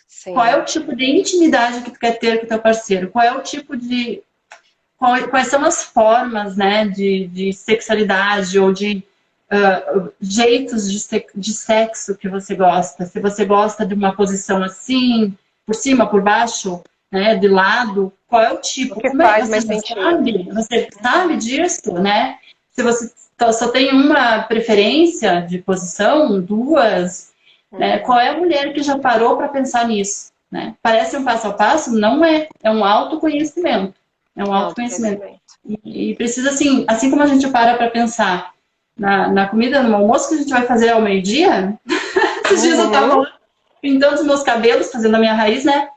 Sim. Qual é o tipo de intimidade que tu quer ter com o teu parceiro? Qual é o tipo de... Quais são as formas, né, de sexualidade ou de jeitos de sexo que você gosta? Se você gosta de uma posição assim, por cima, por baixo, né, de lado, qual é o tipo? O que Como é, faz mais sentido? você sabe disso, né? Se você só tem uma preferência de posição, duas, né? Qual é a mulher que já parou para pensar nisso, né? Parece um passo a passo? Não é. É um autoconhecimento. É um autoconhecimento. Autoconhecimento. E precisa, assim como a gente para pensar na comida, no almoço que a gente vai fazer ao meio-dia, esses dias eu estava pintando os meus cabelos, fazendo a minha raiz, né?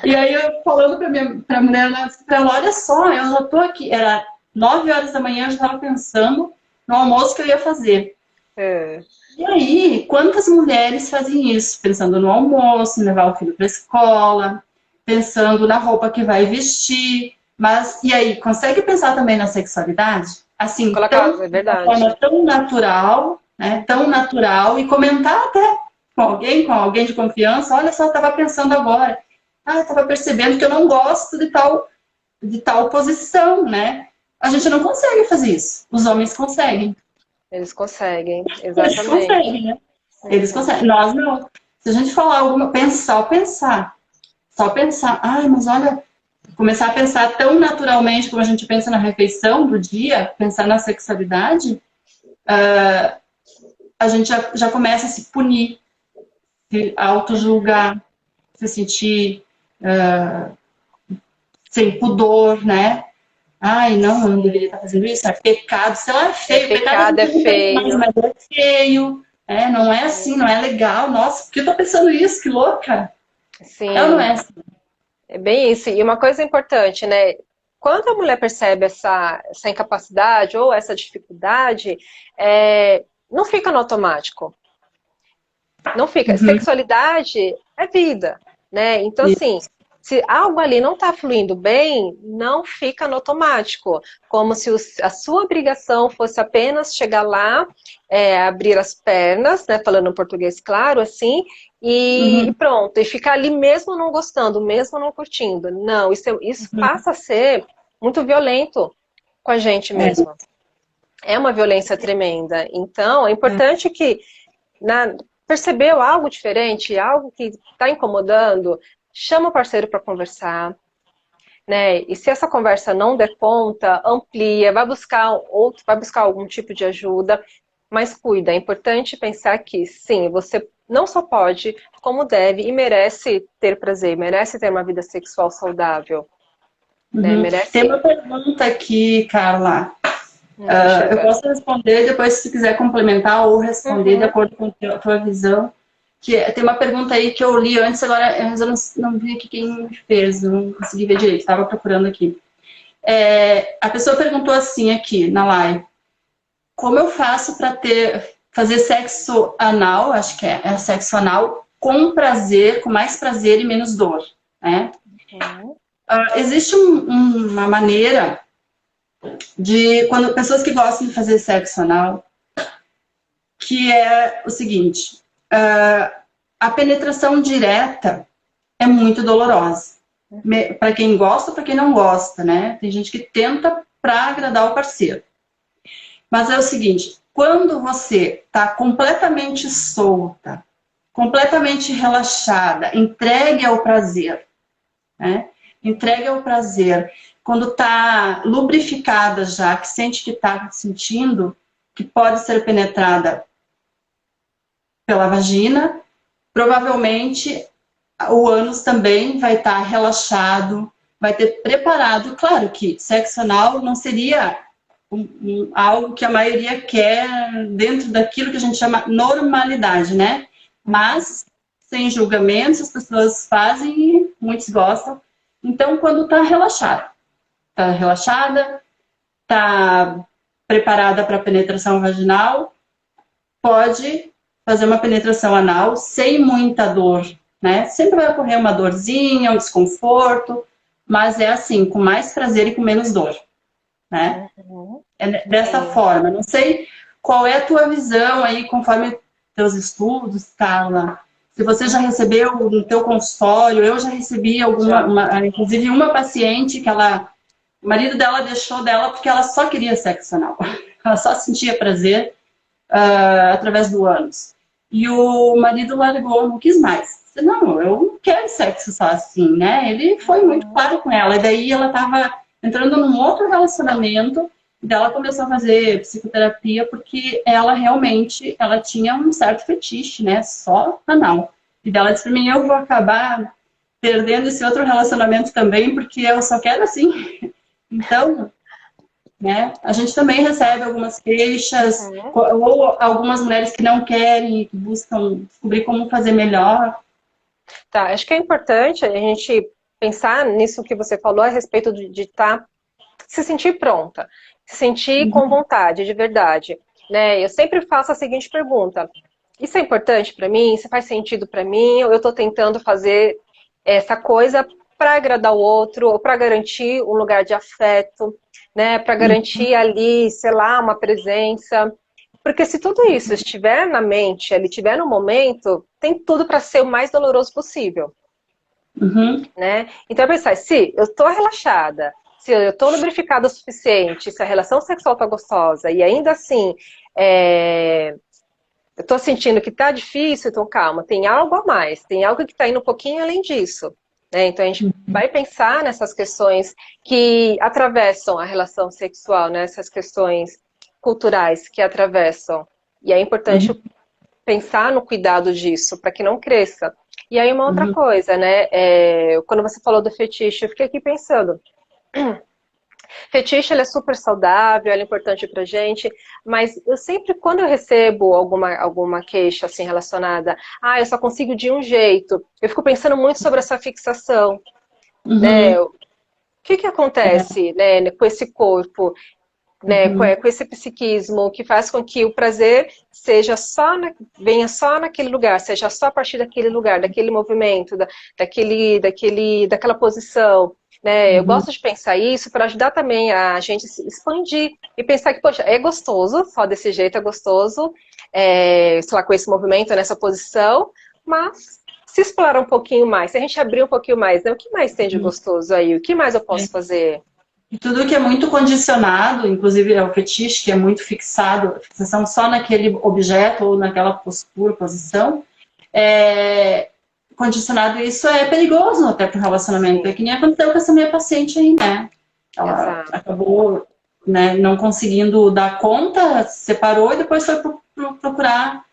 E aí eu falando pra mulher, pra ela, olha só, eu já tô aqui, era 9 horas da manhã, eu já estava pensando no almoço que eu ia fazer. E aí, quantas mulheres fazem isso? Pensando no almoço, em levar o filho para a escola, pensando na roupa que vai vestir. Mas, e aí, consegue pensar também na sexualidade? Assim, É de uma verdade. forma tão natural, né? Tão natural, e comentar até com alguém de confiança, olha só, eu estava pensando agora. Ah, eu estava percebendo que eu não gosto de tal posição, né? A gente não consegue fazer isso. Os homens conseguem. Eles conseguem, Eles exatamente. conseguem, né? Eles conseguem. Nós não. Se a gente falar alguma, só pensar, ai, mas olha, começar a pensar tão naturalmente como a gente pensa na refeição do dia, pensar na sexualidade, a gente já começa a se punir, se auto-julgar, se sentir sem pudor, né? Ai, não, eu não deveria estar fazendo isso, é pecado, sei lá, é É feio, pecado a pecado, gente é não pensa mais, feio. mas é feio, não é assim, não é legal, nossa, por que eu tô pensando isso, que louca? Ela não Sim, é assim. é bem isso. E uma coisa importante, né? Quando a mulher percebe essa incapacidade ou essa dificuldade, não fica no automático. Não fica. Uhum. Sexualidade é vida, né? Então, assim, se algo ali não está fluindo bem, não fica no automático. Como se a sua obrigação fosse apenas chegar lá, abrir as pernas, né? Falando em português claro, assim, e Uhum. pronto. E ficar ali mesmo não gostando, mesmo não curtindo. Não, isso passa a ser muito violento com a gente É. mesmo. É uma violência tremenda. Então, é importante que percebeu algo diferente, algo que está incomodando, chama o parceiro para conversar, né? E se essa conversa não der conta, amplia, vai buscar algum tipo de ajuda, mas cuida. É importante pensar que sim, você não só pode, como deve e merece ter prazer, merece ter uma vida sexual saudável, né? Uhum. Tem Merece. uma pergunta aqui, Carla. Deixa eu Eu ver. posso responder, depois se quiser complementar ou responder de Uhum. acordo com a tua visão. Tem uma pergunta aí que eu li antes, agora eu não vi aqui quem fez, não consegui ver direito, estava procurando aqui. A pessoa perguntou assim aqui na live: como eu faço para fazer sexo anal, acho que é sexo anal, com prazer, com mais prazer e menos dor, né? Uhum. Existe uma maneira de, quando pessoas que gostam de fazer sexo anal, que é o seguinte, a penetração direta é muito dolorosa. Para quem gosta, para quem não gosta, né? Tem gente que tenta para agradar o parceiro. Mas é o seguinte, quando você está completamente solta, completamente relaxada, entregue ao prazer, né? Entregue ao prazer. Quando está lubrificada já, que sente que está sentindo, que pode ser penetrada pela vagina, provavelmente o ânus também vai estar relaxado, vai ter preparado. Claro que sexo anal não seria algo que a maioria quer dentro daquilo que a gente chama normalidade, né? Mas, sem julgamentos, as pessoas fazem e muitos gostam. Então, quando está relaxada, está preparada para a penetração vaginal, pode fazer uma penetração anal sem muita dor, né? Sempre vai ocorrer uma dorzinha, um desconforto, mas é assim, com mais prazer e com menos dor, né? É dessa forma. Não sei qual é a tua visão aí, conforme teus estudos, Carla. Se você já recebeu no teu consultório, eu já recebi inclusive uma paciente que o marido dela deixou dela porque ela só queria sexo anal. Ela só sentia prazer através do ânus. E o marido largou, não quis mais. Disse, não, eu não quero sexo só assim, né? Ele foi muito claro com ela. E daí ela estava entrando num outro relacionamento. E daí ela começou a fazer psicoterapia porque ela realmente tinha um certo fetiche, né? Só anal. E daí ela disse pra mim, eu vou acabar perdendo esse outro relacionamento também porque eu só quero assim. Então, né, a gente também recebe algumas queixas, ou algumas mulheres que não querem, que buscam descobrir como fazer melhor. Tá, acho que é importante a gente pensar nisso que você falou a respeito de se sentir pronta, se sentir com vontade, de verdade. Né? Eu sempre faço a seguinte pergunta: isso é importante para mim? Isso faz sentido para mim? Ou eu estou tentando fazer essa coisa para agradar o outro, ou para garantir um lugar de afeto, né? Para garantir ali, sei lá, uma presença. Porque se tudo isso estiver na mente, ele estiver no momento, tem tudo para ser o mais doloroso possível. Né? Então, pensar, se eu estou relaxada, se eu estou lubrificada o suficiente, se a relação sexual está gostosa, e ainda assim eu estou sentindo que está difícil, então calma, tem algo a mais, tem algo que está indo um pouquinho além disso. Né? Então a gente vai pensar nessas questões que atravessam a relação sexual, né? Essas questões culturais que atravessam. E é importante pensar no cuidado disso, para que não cresça. E aí uma outra coisa, né? Quando você falou do fetiche, eu fiquei aqui pensando. Fetiche, ele é super saudável, ele é importante pra gente, mas eu sempre, quando eu recebo alguma queixa assim relacionada, eu só consigo de um jeito, eu fico pensando muito sobre essa fixação, né? O que acontece, né, com esse corpo, né, com esse psiquismo que faz com que o prazer venha só naquele lugar, seja só a partir daquele lugar, daquele movimento, daquela posição. Né? Eu gosto de pensar isso para ajudar também a gente se expandir e pensar que, poxa, é gostoso, só desse jeito é gostoso, sei lá, com esse movimento, nessa posição, mas se explorar um pouquinho mais, se a gente abrir um pouquinho mais, né? O que mais tem de gostoso aí? O que mais eu posso fazer? E tudo que é muito condicionado, inclusive é o fetiche, que é muito fixado, fixação só naquele objeto ou naquela postura, posição, condicionado, isso é perigoso até para o relacionamento. É que nem aconteceu com essa minha paciente aí, né? Ela acabou, né, não conseguindo dar conta, se separou e depois foi procurar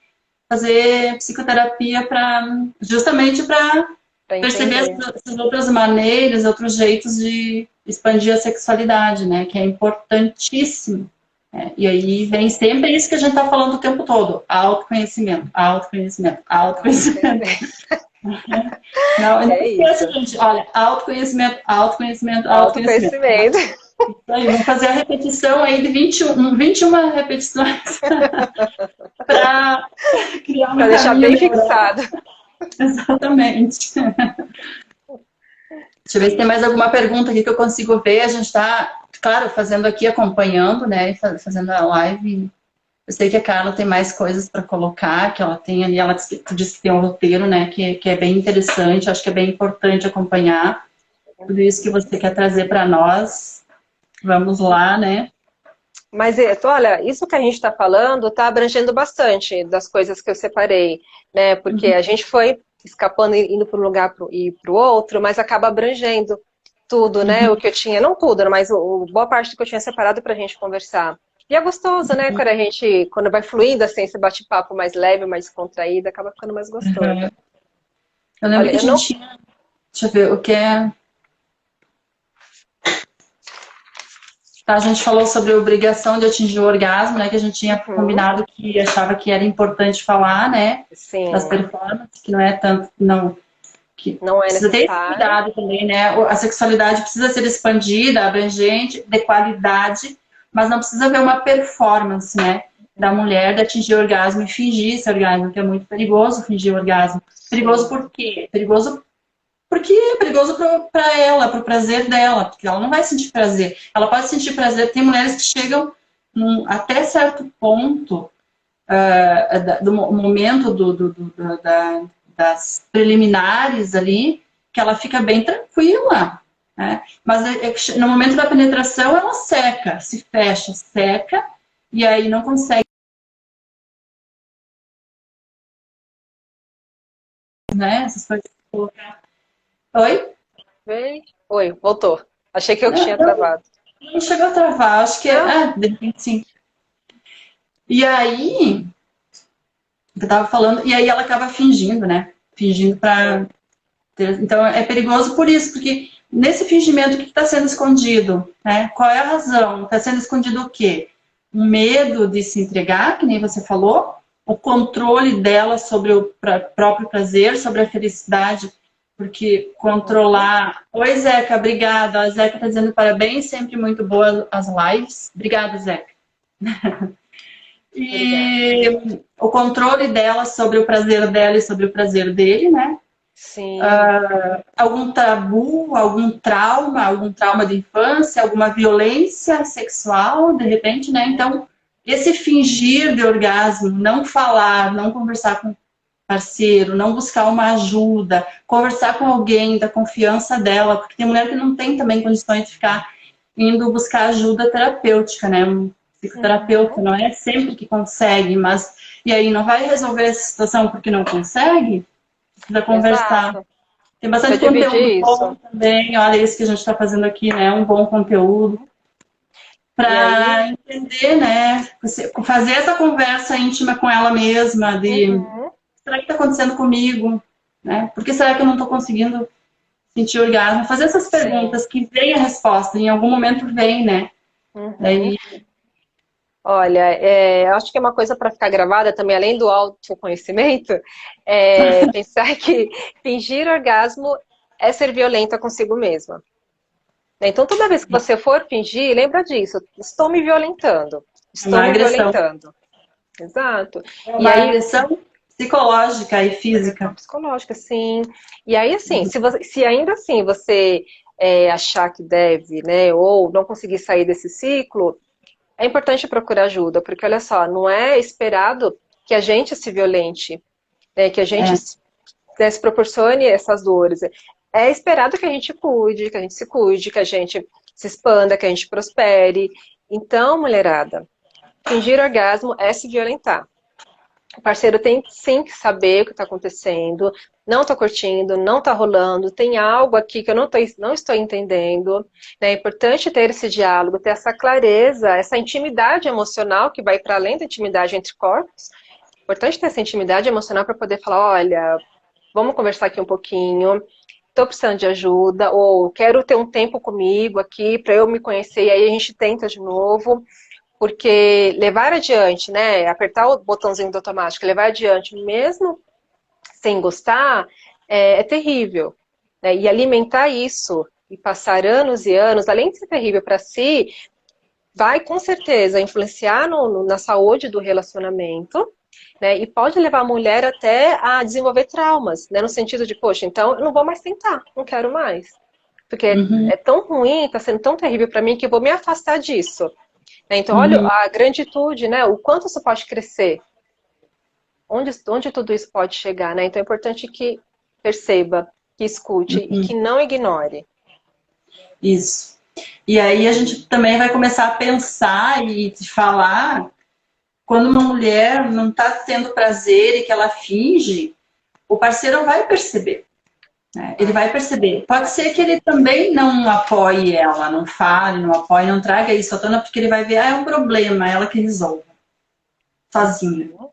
fazer psicoterapia justamente para perceber essas outras maneiras, outros jeitos de expandir a sexualidade, né? Que é importantíssimo. E aí vem sempre isso que a gente está falando o tempo todo: autoconhecimento, autoconhecimento, autoconhecimento. Não esqueça, gente. Olha, autoconhecimento, autoconhecimento, autoconhecimento. Isso aí, vamos fazer a repetição aí de 21 repetições para criar uma deixar bem fixado. Exatamente. Deixa eu ver se tem mais alguma pergunta aqui que eu consigo ver. A gente está, claro, fazendo aqui, acompanhando, né? Fazendo a live. Eu sei que a Carla tem mais coisas para colocar, que ela tem ali, tu disse que tem um roteiro, né, que é bem interessante, acho que é bem importante acompanhar tudo isso que você quer trazer para nós. Vamos lá, né? Mas, olha, isso que a gente está falando está abrangendo bastante das coisas que eu separei, né, porque a gente foi escapando, indo para um lugar e para o outro, mas acaba abrangendo tudo, né, o que eu tinha, não tudo, mas boa parte do que eu tinha separado para a gente conversar. E é gostoso, né? Quando vai fluindo assim, esse bate-papo mais leve, mais contraído, acaba ficando mais gostoso. Eu lembro que a gente tinha... Deixa eu ver, o que é... A gente falou sobre a obrigação de atingir o orgasmo, né? Que a gente tinha combinado que achava que era importante falar, né? Sim. Das performances, que não é tanto... Não é precisa necessário. ter esse cuidado também, né? A sexualidade precisa ser expandida, abrangente, de qualidade, mas não precisa haver uma performance, né? da mulher de atingir o orgasmo e fingir esse orgasmo, que é muito perigoso fingir o orgasmo. Perigoso por quê? Perigoso porque é perigoso para ela, para o prazer dela, porque ela não vai sentir prazer. Ela pode sentir prazer. Tem mulheres que chegam até certo ponto do momento das preliminares ali, que ela fica bem tranquila, né? Mas no momento da penetração ela seca, se fecha, seca, e aí não consegue, né? Essas coisas de colocar. Oi? Oi, voltou. Achei que eu Não, tinha travado. não chegou a travar, acho que Não? de repente sim. E aí, eu tava falando, e aí ela acaba fingindo, né? Fingindo para ter. Então é perigoso por isso, porque nesse fingimento o que está sendo escondido, né? Qual é a razão? Está sendo escondido o quê? O medo de se entregar, que nem você falou, o controle dela sobre o próprio prazer, sobre a felicidade, porque controlar. Oi, Zeca, obrigada. A Zeca está dizendo parabéns, sempre muito boas as lives. Obrigada, Zeca. Obrigada. E o controle dela sobre o prazer dela e sobre o prazer dele, né? Sim. Algum tabu, algum trauma de infância, alguma violência sexual, de repente, né? Então, esse fingir de orgasmo, não falar, não conversar com parceiro, não buscar uma ajuda, conversar com alguém da confiança dela, porque tem mulher que não tem também condições de ficar indo buscar ajuda terapêutica, né? Um psicoterapeuta não é sempre que consegue, mas e aí não vai resolver essa situação porque não consegue, precisa conversar. Exato. Tem Precisa bastante dividir conteúdo bom isso. também, olha isso que a gente está fazendo aqui, né? Um bom conteúdo E para aí? entender, né? Fazer essa conversa íntima com ela mesma, de Uhum. será que está acontecendo comigo? Né? Por que será que eu não estou conseguindo sentir orgasmo? Fazer essas Sim. perguntas que vem a resposta, em algum momento vem, né? Uhum. Daí, Olha, eu acho que é uma coisa para ficar gravada também, além do autoconhecimento, pensar que fingir orgasmo é ser violenta consigo mesma. Né? Então, toda vez que você for fingir, lembra disso. Estou me violentando. é Estou uma me agressão. violentando. Exato. É E uma aí, agressão psicológica e agressão física. psicológica, sim. E aí, assim, se ainda assim você achar que deve, né, ou não conseguir sair desse ciclo, é importante procurar ajuda, porque olha só, não é esperado que a gente se violente, né, que a gente É. se proporcione essas dores. É esperado que a gente cuide, que a gente se cuide, que a gente se expanda, que a gente prospere. Então, mulherada, fingir orgasmo é se violentar. O parceiro tem sim que saber o que está acontecendo, não está curtindo, não está rolando, tem algo aqui que eu não estou entendendo. Né? É importante ter esse diálogo, ter essa clareza, essa intimidade emocional que vai para além da intimidade entre corpos. É importante ter essa intimidade emocional para poder falar, olha, vamos conversar aqui um pouquinho, estou precisando de ajuda, ou quero ter um tempo comigo aqui para eu me conhecer, e aí a gente tenta de novo. Porque levar adiante, né, apertar o botãozinho do automático, levar adiante, mesmo sem gostar, é terrível. Né? E alimentar isso, e passar anos e anos, além de ser terrível para si, vai com certeza influenciar na saúde do relacionamento, né, e pode levar a mulher até a desenvolver traumas, né, no sentido de, poxa, então eu não vou mais tentar, não quero mais. Porque Uhum, é tão ruim, está sendo tão terrível para mim que eu vou me afastar disso. Então, olha uhum, a granditude, né? O quanto isso pode crescer, onde tudo isso pode chegar, né? Então é importante que perceba, que escute e uhum. que não ignore. Isso. E aí a gente também vai começar a pensar e te falar quando uma mulher não está tendo prazer e que ela finge, o parceiro vai perceber. Né? Ele vai perceber. Pode Vai ser que ele perceber. também não apoie ela, não fale, não apoie, não traga isso à tona, porque ele vai ver, é um problema, ela que resolve, sozinha. Uhum.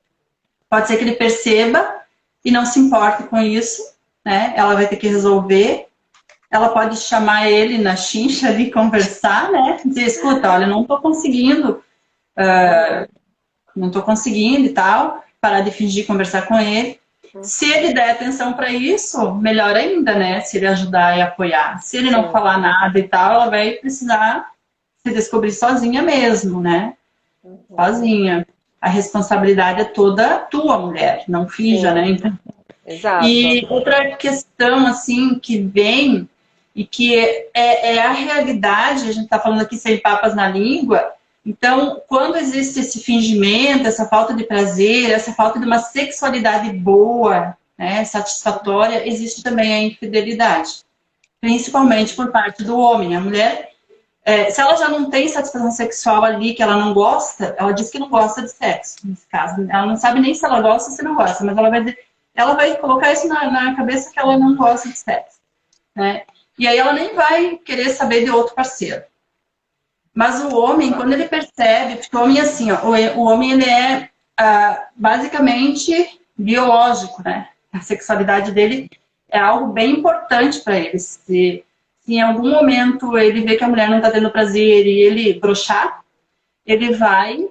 Pode ser que ele perceba e não se importe com isso, né? Ela vai ter que resolver. Ela pode chamar ele na chincha ali, conversar, né? Dizer, escuta, olha, não estou conseguindo, não estou conseguindo e tal, parar de fingir conversar com ele. Se ele der atenção para isso, melhor ainda, né? Se ele ajudar e apoiar. Se ele não Sim. falar nada e tal, ela vai precisar se descobrir sozinha mesmo, né? Uhum. Sozinha. a responsabilidade é toda tua, mulher, não finja, Sim, né? Então, exato. e outra questão, assim, que vem e que é a realidade, a gente está falando aqui sem papas na língua, então, quando existe esse fingimento, essa falta de prazer, essa falta de uma sexualidade boa, né, satisfatória, existe também a infidelidade, principalmente por parte do homem. A mulher, se ela já não tem satisfação sexual ali, que ela não gosta, ela diz que não gosta de sexo, nesse caso. Ela não sabe nem se ela gosta ou se não gosta, mas ela vai colocar isso na cabeça que ela não gosta de sexo, né? E aí ela nem vai querer saber de outro parceiro. Mas o homem, quando ele percebe, porque o homem, assim, ó, o homem, ele é basicamente biológico, né? A sexualidade dele é algo bem importante para ele. Se em algum momento ele vê que a mulher não está tendo prazer e ele broxar, ele vai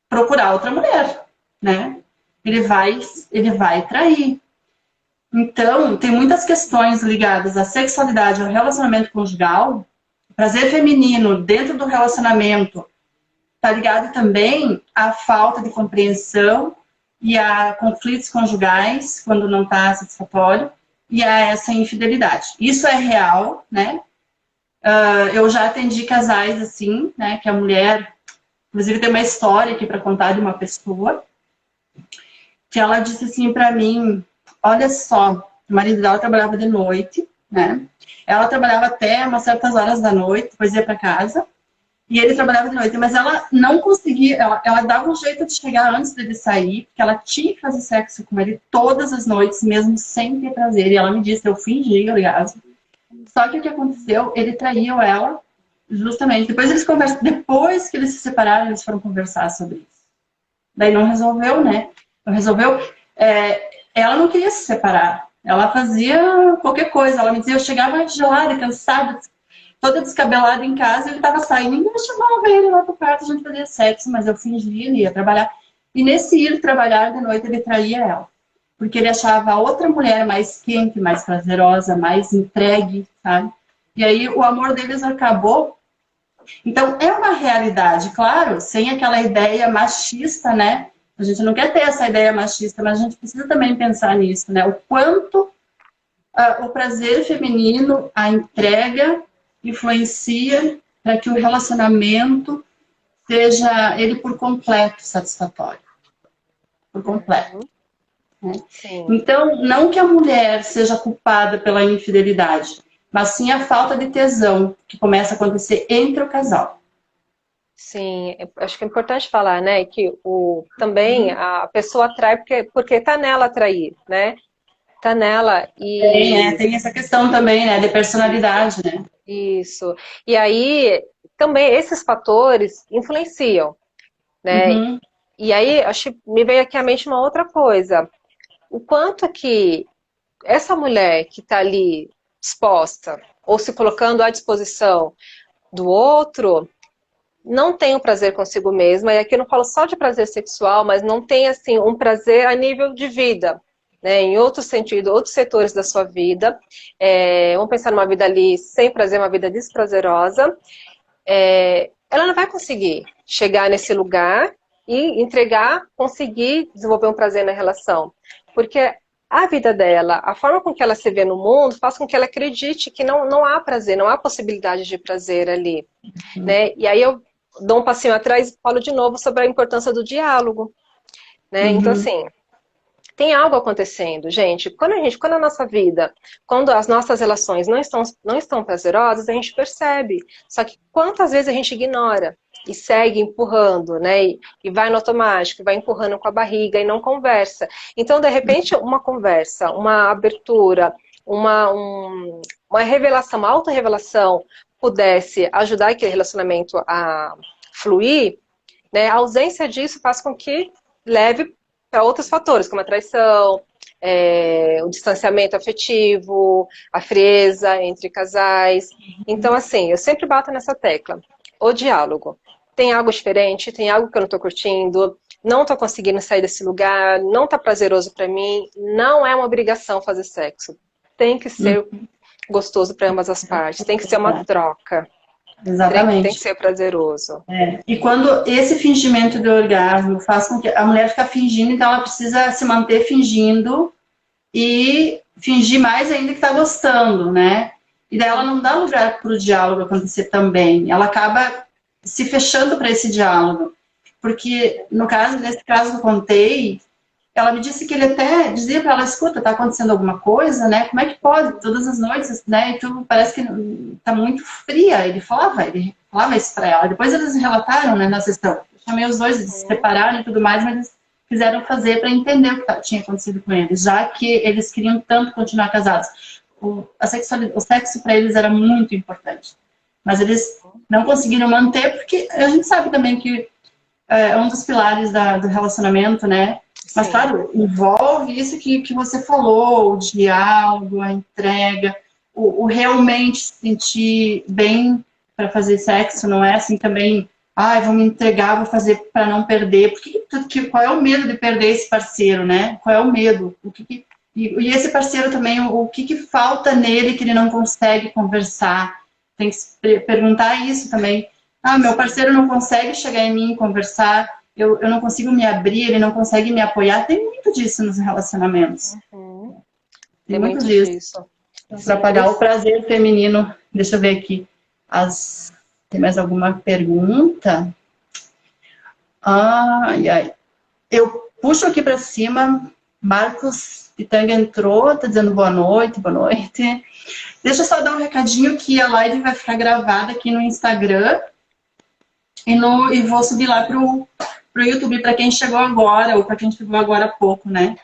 procurar outra mulher, né? Ele vai trair. Então, tem muitas questões ligadas à sexualidade, ao relacionamento conjugal. O prazer feminino dentro do relacionamento está ligado também à falta de compreensão e a conflitos conjugais, quando não está satisfatório, e a essa infidelidade. Isso é real, né? Eu já atendi casais assim, né? Que a mulher, inclusive tem uma história aqui para contar de uma pessoa, que ela disse assim para mim, olha só, o marido dela trabalhava de noite, né? Ela trabalhava até umas certas horas da noite, depois ia para casa, e ele trabalhava de noite, mas ela não conseguia, ela dava um jeito de chegar antes dele sair, porque ela tinha que fazer sexo com ele todas as noites, mesmo sem ter prazer. E ela me disse, eu fingi orgasmo. Só que o que aconteceu? Ele traiu ela, justamente. Depois que eles se separaram, eles foram conversar sobre isso. Daí não resolveu, né? Não resolveu. Ela não queria se separar. Ela fazia qualquer coisa. Ela me dizia, eu chegava gelada, cansada, toda descabelada em casa, ele estava saindo e eu chamava ele lá pro quarto, a gente fazia sexo, mas eu fingia, ele ia trabalhar. E nesse ir trabalhar de noite, ele traía ela. Porque ele achava a outra mulher mais quente, mais prazerosa, mais entregue, sabe? E aí o amor deles acabou. Então é uma realidade, claro, sem aquela ideia machista, né? A gente não quer ter essa ideia machista, mas a gente precisa também pensar nisso, né? O quanto o prazer feminino, a entrega, influencia para que o relacionamento seja ele por completo satisfatório. Por completo. Né? Sim. Então, não que a mulher seja culpada pela infidelidade, mas sim a falta de tesão que começa a acontecer entre o casal. Sim, acho que é importante falar, né, que também a pessoa atrai porque tá nela atrair, né? Tá nela e Tem essa questão também, né, de personalidade, né? isso. E aí também esses fatores influenciam, né? Uhum, E aí acho que me veio aqui à mente uma outra coisa. O quanto que essa mulher que está ali exposta ou se colocando à disposição do outro não tem o prazer consigo mesma, e aqui eu não falo só de prazer sexual, mas não tem assim um prazer a nível de vida, né? Em outro sentido, outros setores da sua vida. Vamos pensar numa vida ali sem prazer, uma vida desprazerosa. Ela não vai conseguir chegar nesse lugar e entregar, conseguir desenvolver um prazer na relação. Porque a vida dela, a forma com que ela se vê no mundo, faz com que ela acredite que não há prazer, não há possibilidade de prazer ali, né? E aí eu dou um passinho atrás e falo de novo sobre a importância do diálogo, né? Então, uhum. assim, tem algo acontecendo, gente. Quando a nossa vida, quando as nossas relações não estão prazerosas, a gente percebe. Só que quantas vezes a gente ignora e segue empurrando, né? E vai no automático, vai empurrando com a barriga e não conversa. Então, de repente, uma conversa, uma abertura, uma revelação, uma autorrevelação pudesse ajudar aquele relacionamento a fluir, né? A ausência disso faz com que leve para outros fatores, como a traição, o distanciamento afetivo, a frieza entre casais. Então, assim, eu sempre bato nessa tecla. O diálogo. Tem algo diferente, tem algo que eu não estou curtindo, não estou conseguindo sair desse lugar, não está prazeroso para mim, não é uma obrigação fazer sexo. Tem que ser gostoso para ambas as partes, tem que ser uma troca. Tem que exatamente. ser prazeroso. E quando esse fingimento de orgasmo faz com que a mulher fique fingindo, então ela precisa se manter fingindo e fingir mais ainda que está gostando, né? E daí ela não dá lugar para o diálogo acontecer também. Ela acaba se fechando para esse diálogo. Porque, no caso, nesse caso que eu contei, ela me disse que ele até dizia para ela, escuta, tá acontecendo alguma coisa, né? Como é que pode? Todas as noites, né? E tu parece que tá muito fria. Ele falava isso para ela. Depois eles relataram, né, na sessão. Eu chamei os dois, eles se separaram e tudo mais, mas eles quiseram fazer para entender o que tinha acontecido com eles, já que eles queriam tanto continuar casados. O sexo para eles era muito importante. Mas eles não conseguiram manter, porque a gente sabe também que é um dos pilares do relacionamento, né? Mas, Sim. claro, envolve isso que você falou, o diálogo, a entrega, o realmente se sentir bem para fazer sexo, não é assim também, vou me entregar, vou fazer para não perder. Qual é o medo de perder esse parceiro, né? Qual é o medo? E esse parceiro também, o que falta nele que ele não consegue conversar? Tem que se perguntar isso também. Meu parceiro não consegue chegar em mim e conversar, eu não consigo me abrir, ele não consegue me apoiar. Tem muito disso nos relacionamentos. Tem Tem muito muito disso. disso. Para Sim, pagar o prazer feminino. Deixa eu ver aqui. Tem mais alguma pergunta? Ai, ai. Eu puxo aqui para cima. Marcos Pitanga entrou, tá dizendo boa noite, boa noite. Deixa eu só dar um recadinho que a live vai ficar gravada aqui no Instagram e vou subir lá pro YouTube para quem chegou agora ou para quem chegou agora há pouco, né?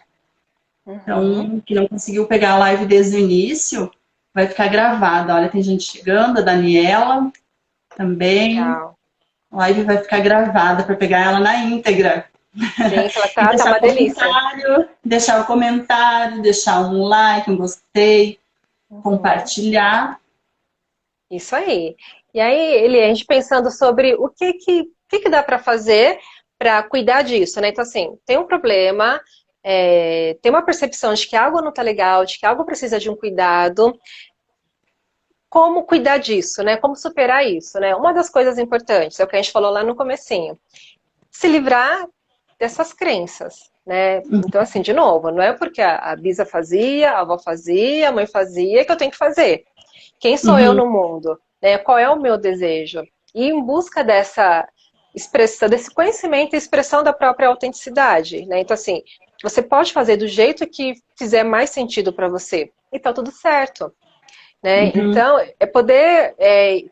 Então, que não conseguiu pegar a live desde o início, vai ficar gravada. Olha, tem gente chegando, a Daniela também. Legal. A live vai ficar gravada para pegar ela na íntegra. Gente, ela E tá uma delícia. deixar o comentário, deixar um like, um gostei, compartilhar. Isso aí. E aí, Eli, a gente pensando sobre o que dá para fazer para cuidar disso, né? Então, assim, tem um problema, tem uma percepção de que algo não tá legal, de que algo precisa de um cuidado. Como cuidar disso, né? Como superar isso, né? Uma das coisas importantes, é o que a gente falou lá no comecinho, se livrar dessas crenças, né? Então, assim, de novo, não é porque a Bisa fazia, a avó fazia, a mãe fazia que eu tenho que fazer. Quem sou eu no mundo? Né? Qual é o meu desejo? E em busca dessa expressão, desse conhecimento e expressão da própria autenticidade, né? Então, assim, você pode fazer do jeito que fizer mais sentido para você. E tá tudo certo. Né? Então, é poder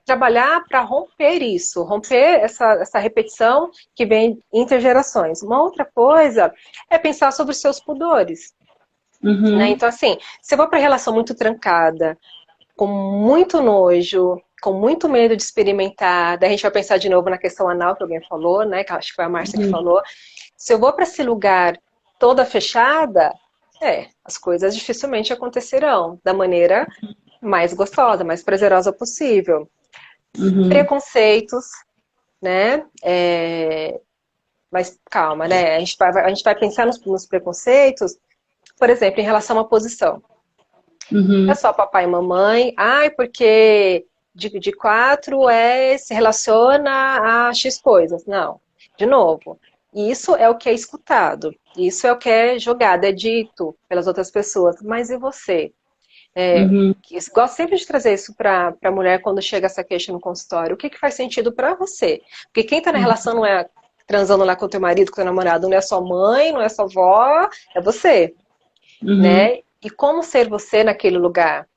trabalhar para romper isso, romper essa repetição que vem intergerações. Uma outra coisa é pensar sobre os seus pudores. Né? Então, assim, se eu vou para relação muito trancada, com muito nojo, com muito medo de experimentar, daí a gente vai pensar de novo na questão anal que alguém falou, né? Que acho que foi a Márcia que falou. Se eu vou para esse lugar toda fechada, as coisas dificilmente acontecerão da maneira mais gostosa, mais prazerosa possível. Preconceitos, né? Mas calma, né? A gente vai pensar nos preconceitos, por exemplo, em relação à posição. É só papai e mamãe, porque de quatro se relaciona a X coisas. Não, de novo, isso é o que é escutado, isso é o que é jogado, é dito pelas outras pessoas, mas e você? Gosto sempre de trazer isso para a mulher quando chega essa queixa no consultório. O que faz sentido para você? Porque quem está na relação não é transando lá com o teu marido, com o teu namorado, não é sua mãe, não é sua avó, é você. Né? E como ser você naquele lugar?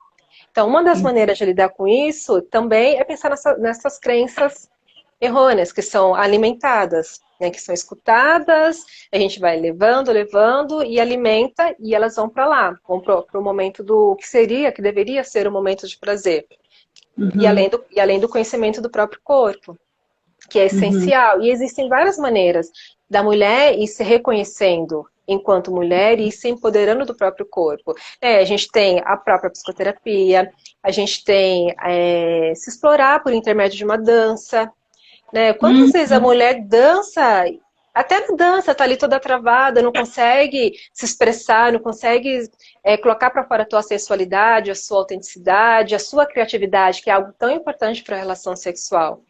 Então, uma das maneiras de lidar com isso também é pensar nessas crenças errôneas, que são alimentadas, né, que são escutadas, a gente vai levando, levando e alimenta e elas vão para lá, vão para o momento do que deveria ser o momento de prazer. E além do conhecimento do próprio corpo, que é essencial. E existem várias maneiras da mulher ir se reconhecendo enquanto mulher e ir se empoderando do próprio corpo. A gente tem a própria psicoterapia, a gente tem se explorar por intermédio de uma dança. Né? Quantas vezes a mulher dança Até na dança, tá ali toda travada, não consegue se expressar, não consegue colocar para fora a tua sexualidade, a sua autenticidade, a sua criatividade, que é algo tão importante para a relação sexual,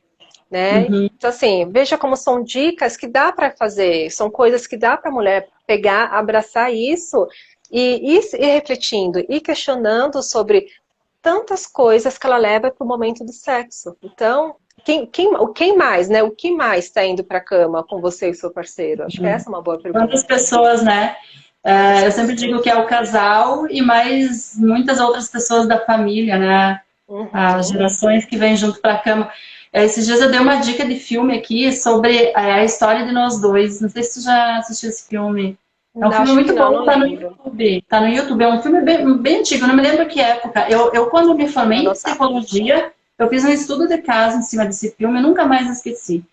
né? Uhum. Então, assim, veja como são dicas que dá para fazer, são coisas que dá para a mulher pegar, abraçar isso e ir refletindo, e questionando sobre tantas coisas que ela leva para o momento do sexo. Então, quem mais, né? O que mais está indo para a cama com você e seu parceiro? Acho que essa é uma boa Quantas pergunta. pessoas, né? Quantas Eu sempre pessoas? digo que é o casal e mais muitas outras pessoas da família, né? As Uhum. gerações que vêm junto para a cama. Esses dias eu dei uma dica de filme aqui sobre a história de nós dois. Não sei se tu já assistiu esse filme. É um filme Acho que muito não, bom, não tá no lembro. YouTube. Tá no YouTube. É um filme bem antigo, não me lembro que época. Quando me Vou formei em anotar. psicologia, eu fiz um estudo de caso em cima desse filme, eu nunca mais esqueci.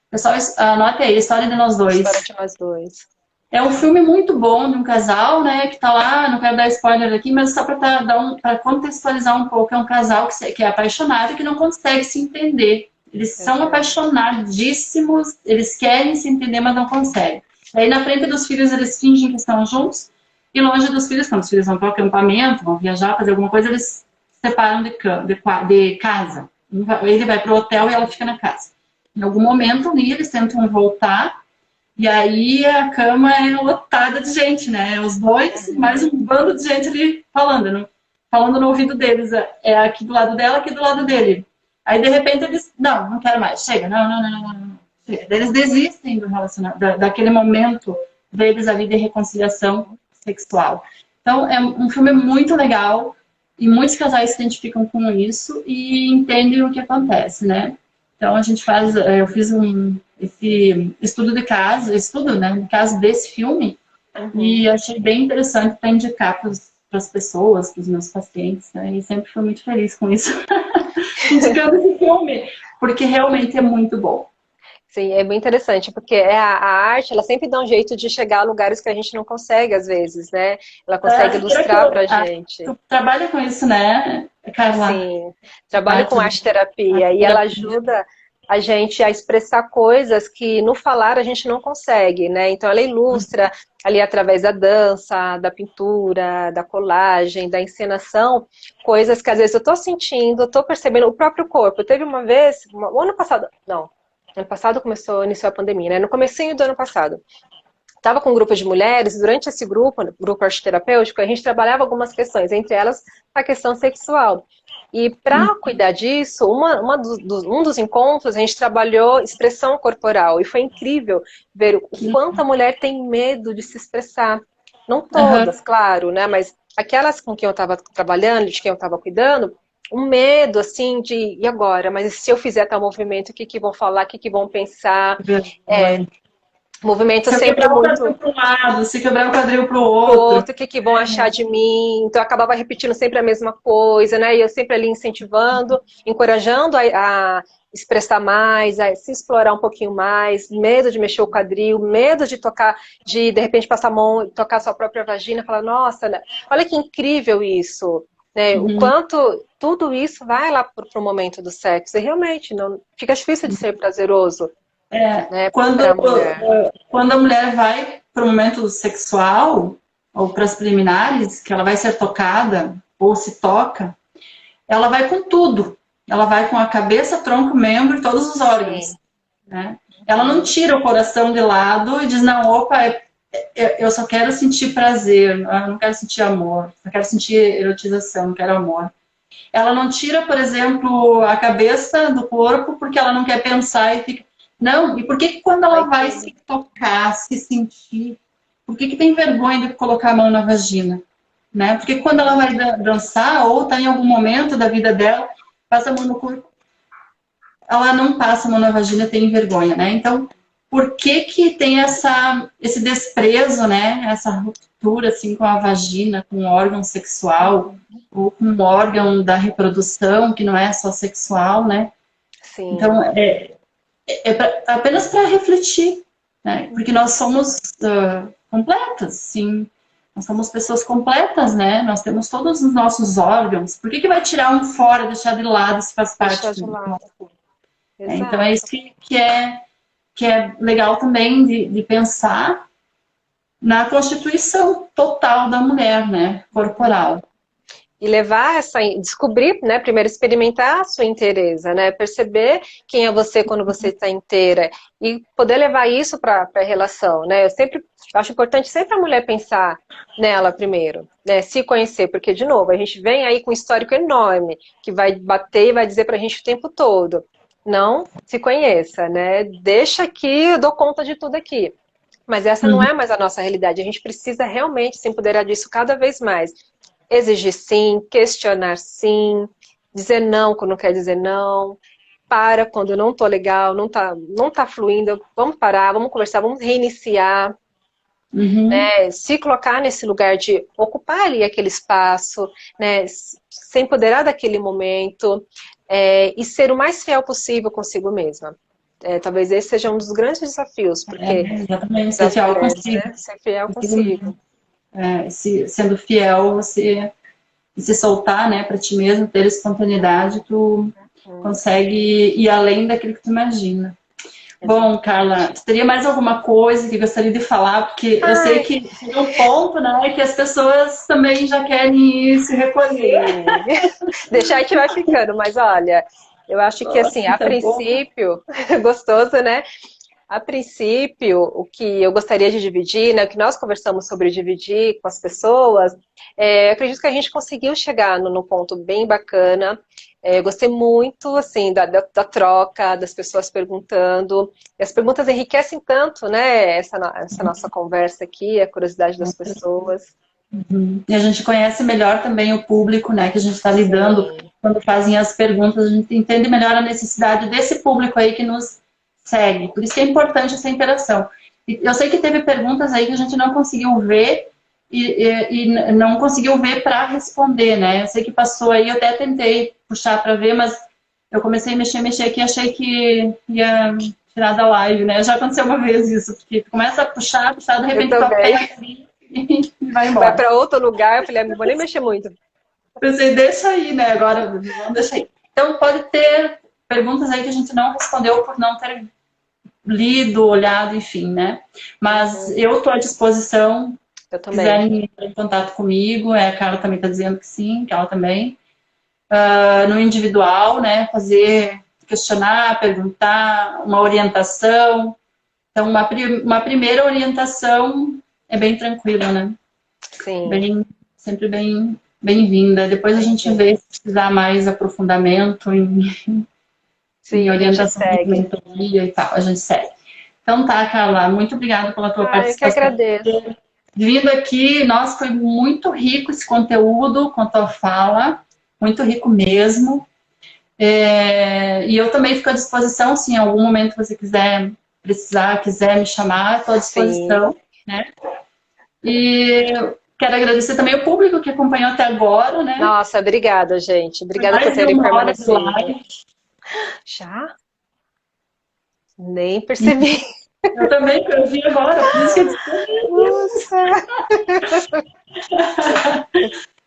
Pessoal, anote aí, a história de nós História dois. de nós dois. É um filme muito bom de um casal, né, que tá lá, não quero dar spoiler aqui, mas só para contextualizar um pouco, é um casal que é apaixonado e que não consegue se entender. Eles são Uhum. apaixonadíssimos, eles querem se entender, mas não conseguem. Aí na frente dos filhos eles fingem que estão juntos, e longe dos filhos, quando os filhos vão para o acampamento, vão viajar, fazer alguma coisa, eles se separam de casa. Ele vai para o hotel e ela fica na casa. Em algum momento ali eles tentam voltar, e aí a cama é lotada de gente, né? Os dois, mais Uhum. um bando de gente ali falando, falando no ouvido deles. É aqui do lado dela, aqui do lado dele. Aí de repente eles, não quero mais, chega, não. Chega. Eles desistem do relacionamento, daquele momento deles ali de reconciliação sexual. Então é um filme muito legal e muitos casais se identificam com isso e entendem o que acontece, né? Então a gente faz, eu fiz esse estudo de caso, né, no caso desse filme, Uhum. e achei bem interessante para indicar para as pessoas, para os meus pacientes, né, e sempre fui muito feliz com isso, indicando esse filme, porque realmente é muito bom. Sim, é bem interessante, porque a arte, ela sempre dá um jeito de chegar a lugares que a gente não consegue, às vezes, né? Ela consegue ilustrar pra gente. Tu trabalha com isso, né, Carla? Sim, trabalho com Parte arte da terapia e ela terapia. ajuda a gente a expressar coisas que no falar a gente não consegue, né? Então ela ilustra ali através da dança, da pintura, da colagem, da encenação, coisas que às vezes eu tô sentindo, eu tô percebendo o próprio corpo. Teve uma vez, o ano passado, não, ano passado iniciou a pandemia, né? No comecinho do ano passado. Estava com um grupo de mulheres, e durante esse grupo arte terapêutico, a gente trabalhava algumas questões, entre elas a questão sexual. E para cuidar disso, um dos encontros, a gente trabalhou expressão corporal. E foi incrível ver o quanto a mulher tem medo de se expressar. Não Uhum. todas, claro, né? Mas aquelas com quem eu estava trabalhando, de quem eu estava cuidando, um medo, assim, de, e agora? Mas se eu fizer tal movimento, o que que vão falar, o que que vão pensar? É, Vergonha. movimento Se eu sempre quebrar o quadril muito para um lado, se quebrar o quadril para o pro outro. outro, o que que vão achar de mim? Então eu acabava repetindo sempre a mesma coisa, né? E eu sempre ali incentivando, encorajando a expressar mais, a se explorar um pouquinho mais, medo de mexer o quadril, medo de tocar, de repente passar a mão, tocar sua própria vagina, falar, nossa, né? Olha que incrível isso, né? O Uhum. quanto tudo isso vai lá pro momento do sexo. E realmente não fica difícil de ser prazeroso, né, Quando, para a mulher. quando a mulher vai para o momento sexual, ou para as preliminares, que ela vai ser tocada, ou se toca, ela vai com tudo. Ela vai com a cabeça, tronco, membro e todos os órgãos. Sim. Né? Ela não tira o coração de lado e diz, não, opa, eu só quero sentir prazer, eu não quero sentir amor, eu quero sentir erotização, não quero amor. Ela não tira, por exemplo, a cabeça do corpo porque ela não quer pensar e fica. Não, e por que quando ela Vai vai tudo. se tocar, se sentir, por que tem vergonha de colocar a mão na vagina? Né? Porque quando ela vai dançar ou está em algum momento da vida dela, passa a mão no corpo, ela não passa a mão na vagina, tem vergonha, né? Então, por que tem esse desprezo, né? Essa ruptura assim com a vagina, com o órgão sexual ou com o órgão da reprodução, que não é só sexual, né? Sim. Então, apenas para refletir, né? Porque nós somos completas, sim. Nós somos pessoas completas, né? Nós temos todos os nossos órgãos. Por que vai tirar um fora, deixar de lado se faz Deixar parte de do lado. então é isso Exato. que é. que é legal também de pensar na constituição total da mulher, né, corporal. E levar descobrir, né, primeiro experimentar a sua inteireza, né, perceber quem é você quando você está inteira e poder levar isso para a relação, né, eu acho importante sempre a mulher pensar nela primeiro, né, se conhecer, porque, de novo, a gente vem aí com um histórico enorme, que vai bater e vai dizer pra gente o tempo todo, não se conheça, né, deixa que eu dou conta de tudo aqui. Mas essa não é mais a nossa realidade, a gente precisa realmente se empoderar disso cada vez mais. Exigir sim, questionar sim, dizer não quando não quer dizer não, para quando não tô legal, não tá fluindo, vamos parar, vamos conversar, vamos reiniciar, né? Se colocar nesse lugar de ocupar ali aquele espaço, né? Se empoderar daquele momento, e ser o mais fiel possível consigo mesma. Talvez esse seja um dos grandes desafios, porque Exatamente, ser das fiel mulheres, consigo. né? Ser fiel consigo. Sendo fiel, você se soltar, né, para ti mesmo, ter espontaneidade, tu consegue ir além daquilo que tu imagina. Bom, Carla, teria mais alguma coisa que gostaria de falar? Porque eu sei que chega um ponto, né, que as pessoas também já querem ir se recolher. Deixar a gente vai ficando, mas olha, eu acho que assim, a Tá bom. princípio, gostoso, né? A princípio, o que eu gostaria de dividir, né, o que nós conversamos sobre dividir com as pessoas, acredito que a gente conseguiu chegar num ponto bem bacana. Eu gostei muito, assim, da troca, das pessoas perguntando. E as perguntas enriquecem tanto, né, essa nossa conversa aqui, a curiosidade das pessoas. E a gente conhece melhor também o público, né, que a gente está lidando. Sim. Quando fazem as perguntas, a gente entende melhor a necessidade desse público aí que nos segue. Por isso que é importante essa interação. E eu sei que teve perguntas aí que a gente não conseguiu ver e não conseguiu ver para responder, né? Eu sei que passou aí, eu até tentei puxar para ver, mas eu comecei a mexer aqui e achei que ia tirar da live, né? Já aconteceu uma vez isso, porque tu começa a puxar, de Eu repente toca também. ali e vai Vai embora. para outro lugar, eu falei, não vou nem mexer muito. Pensei, deixa aí, né? Agora, vamos deixar aí. Então, pode ter perguntas aí que a gente não respondeu por não ter lido, olhado, enfim, né? Mas eu estou à disposição, Eu se também. quiserem entrar em contato comigo, a Carla também está dizendo que sim, que ela também. No individual, né? Questionar, perguntar, uma orientação. Então, uma primeira orientação é bem tranquila, né? Sim. Sempre bem-vinda. Depois a gente vê se precisar mais aprofundamento em Sim, a gente orientação de segue. mentoria e tal, a gente segue. Então tá, Carla, muito obrigada pela tua Ah, eu que participação. agradeço. Vindo aqui, nossa, foi muito rico esse conteúdo com a tua fala, muito rico mesmo. E eu também fico à disposição, se em algum momento você quiser me chamar, estou à Sim. disposição, né? E quero agradecer também o público que acompanhou até agora, né? Nossa, obrigada, gente. Foi Obrigada por mais de terem uma hora de permanecido. live. Já? Nem percebi. Eu também, eu vi agora, por isso que eu disse. Nossa.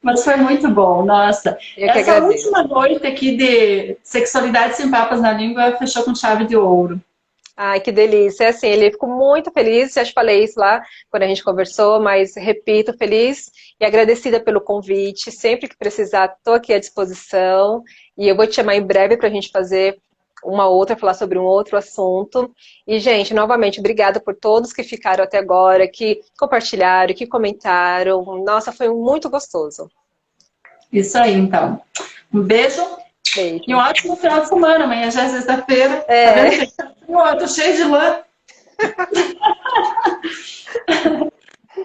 Mas foi muito bom, nossa. Eu que Essa agradeço. última noite aqui de Sexualidade Sem Papas na Língua fechou com chave de ouro. Ai, que delícia. É assim, ele ficou muito feliz, já te falei isso lá quando a gente conversou, mas repito, feliz e agradecida pelo convite. Sempre que precisar, estou aqui à disposição. E eu vou te chamar em breve para a gente fazer uma outra, falar sobre um outro assunto. E, gente, novamente, obrigada por todos que ficaram até agora, que compartilharam, que comentaram. Nossa, foi muito gostoso. Isso aí, então. Um beijo Beijo. e um ótimo final de semana. Amanhã já é sexta-feira. Tá É. vendo? Eu tô cheio de lã.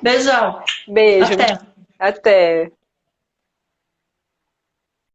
Beijão. Beijo. Até. Até.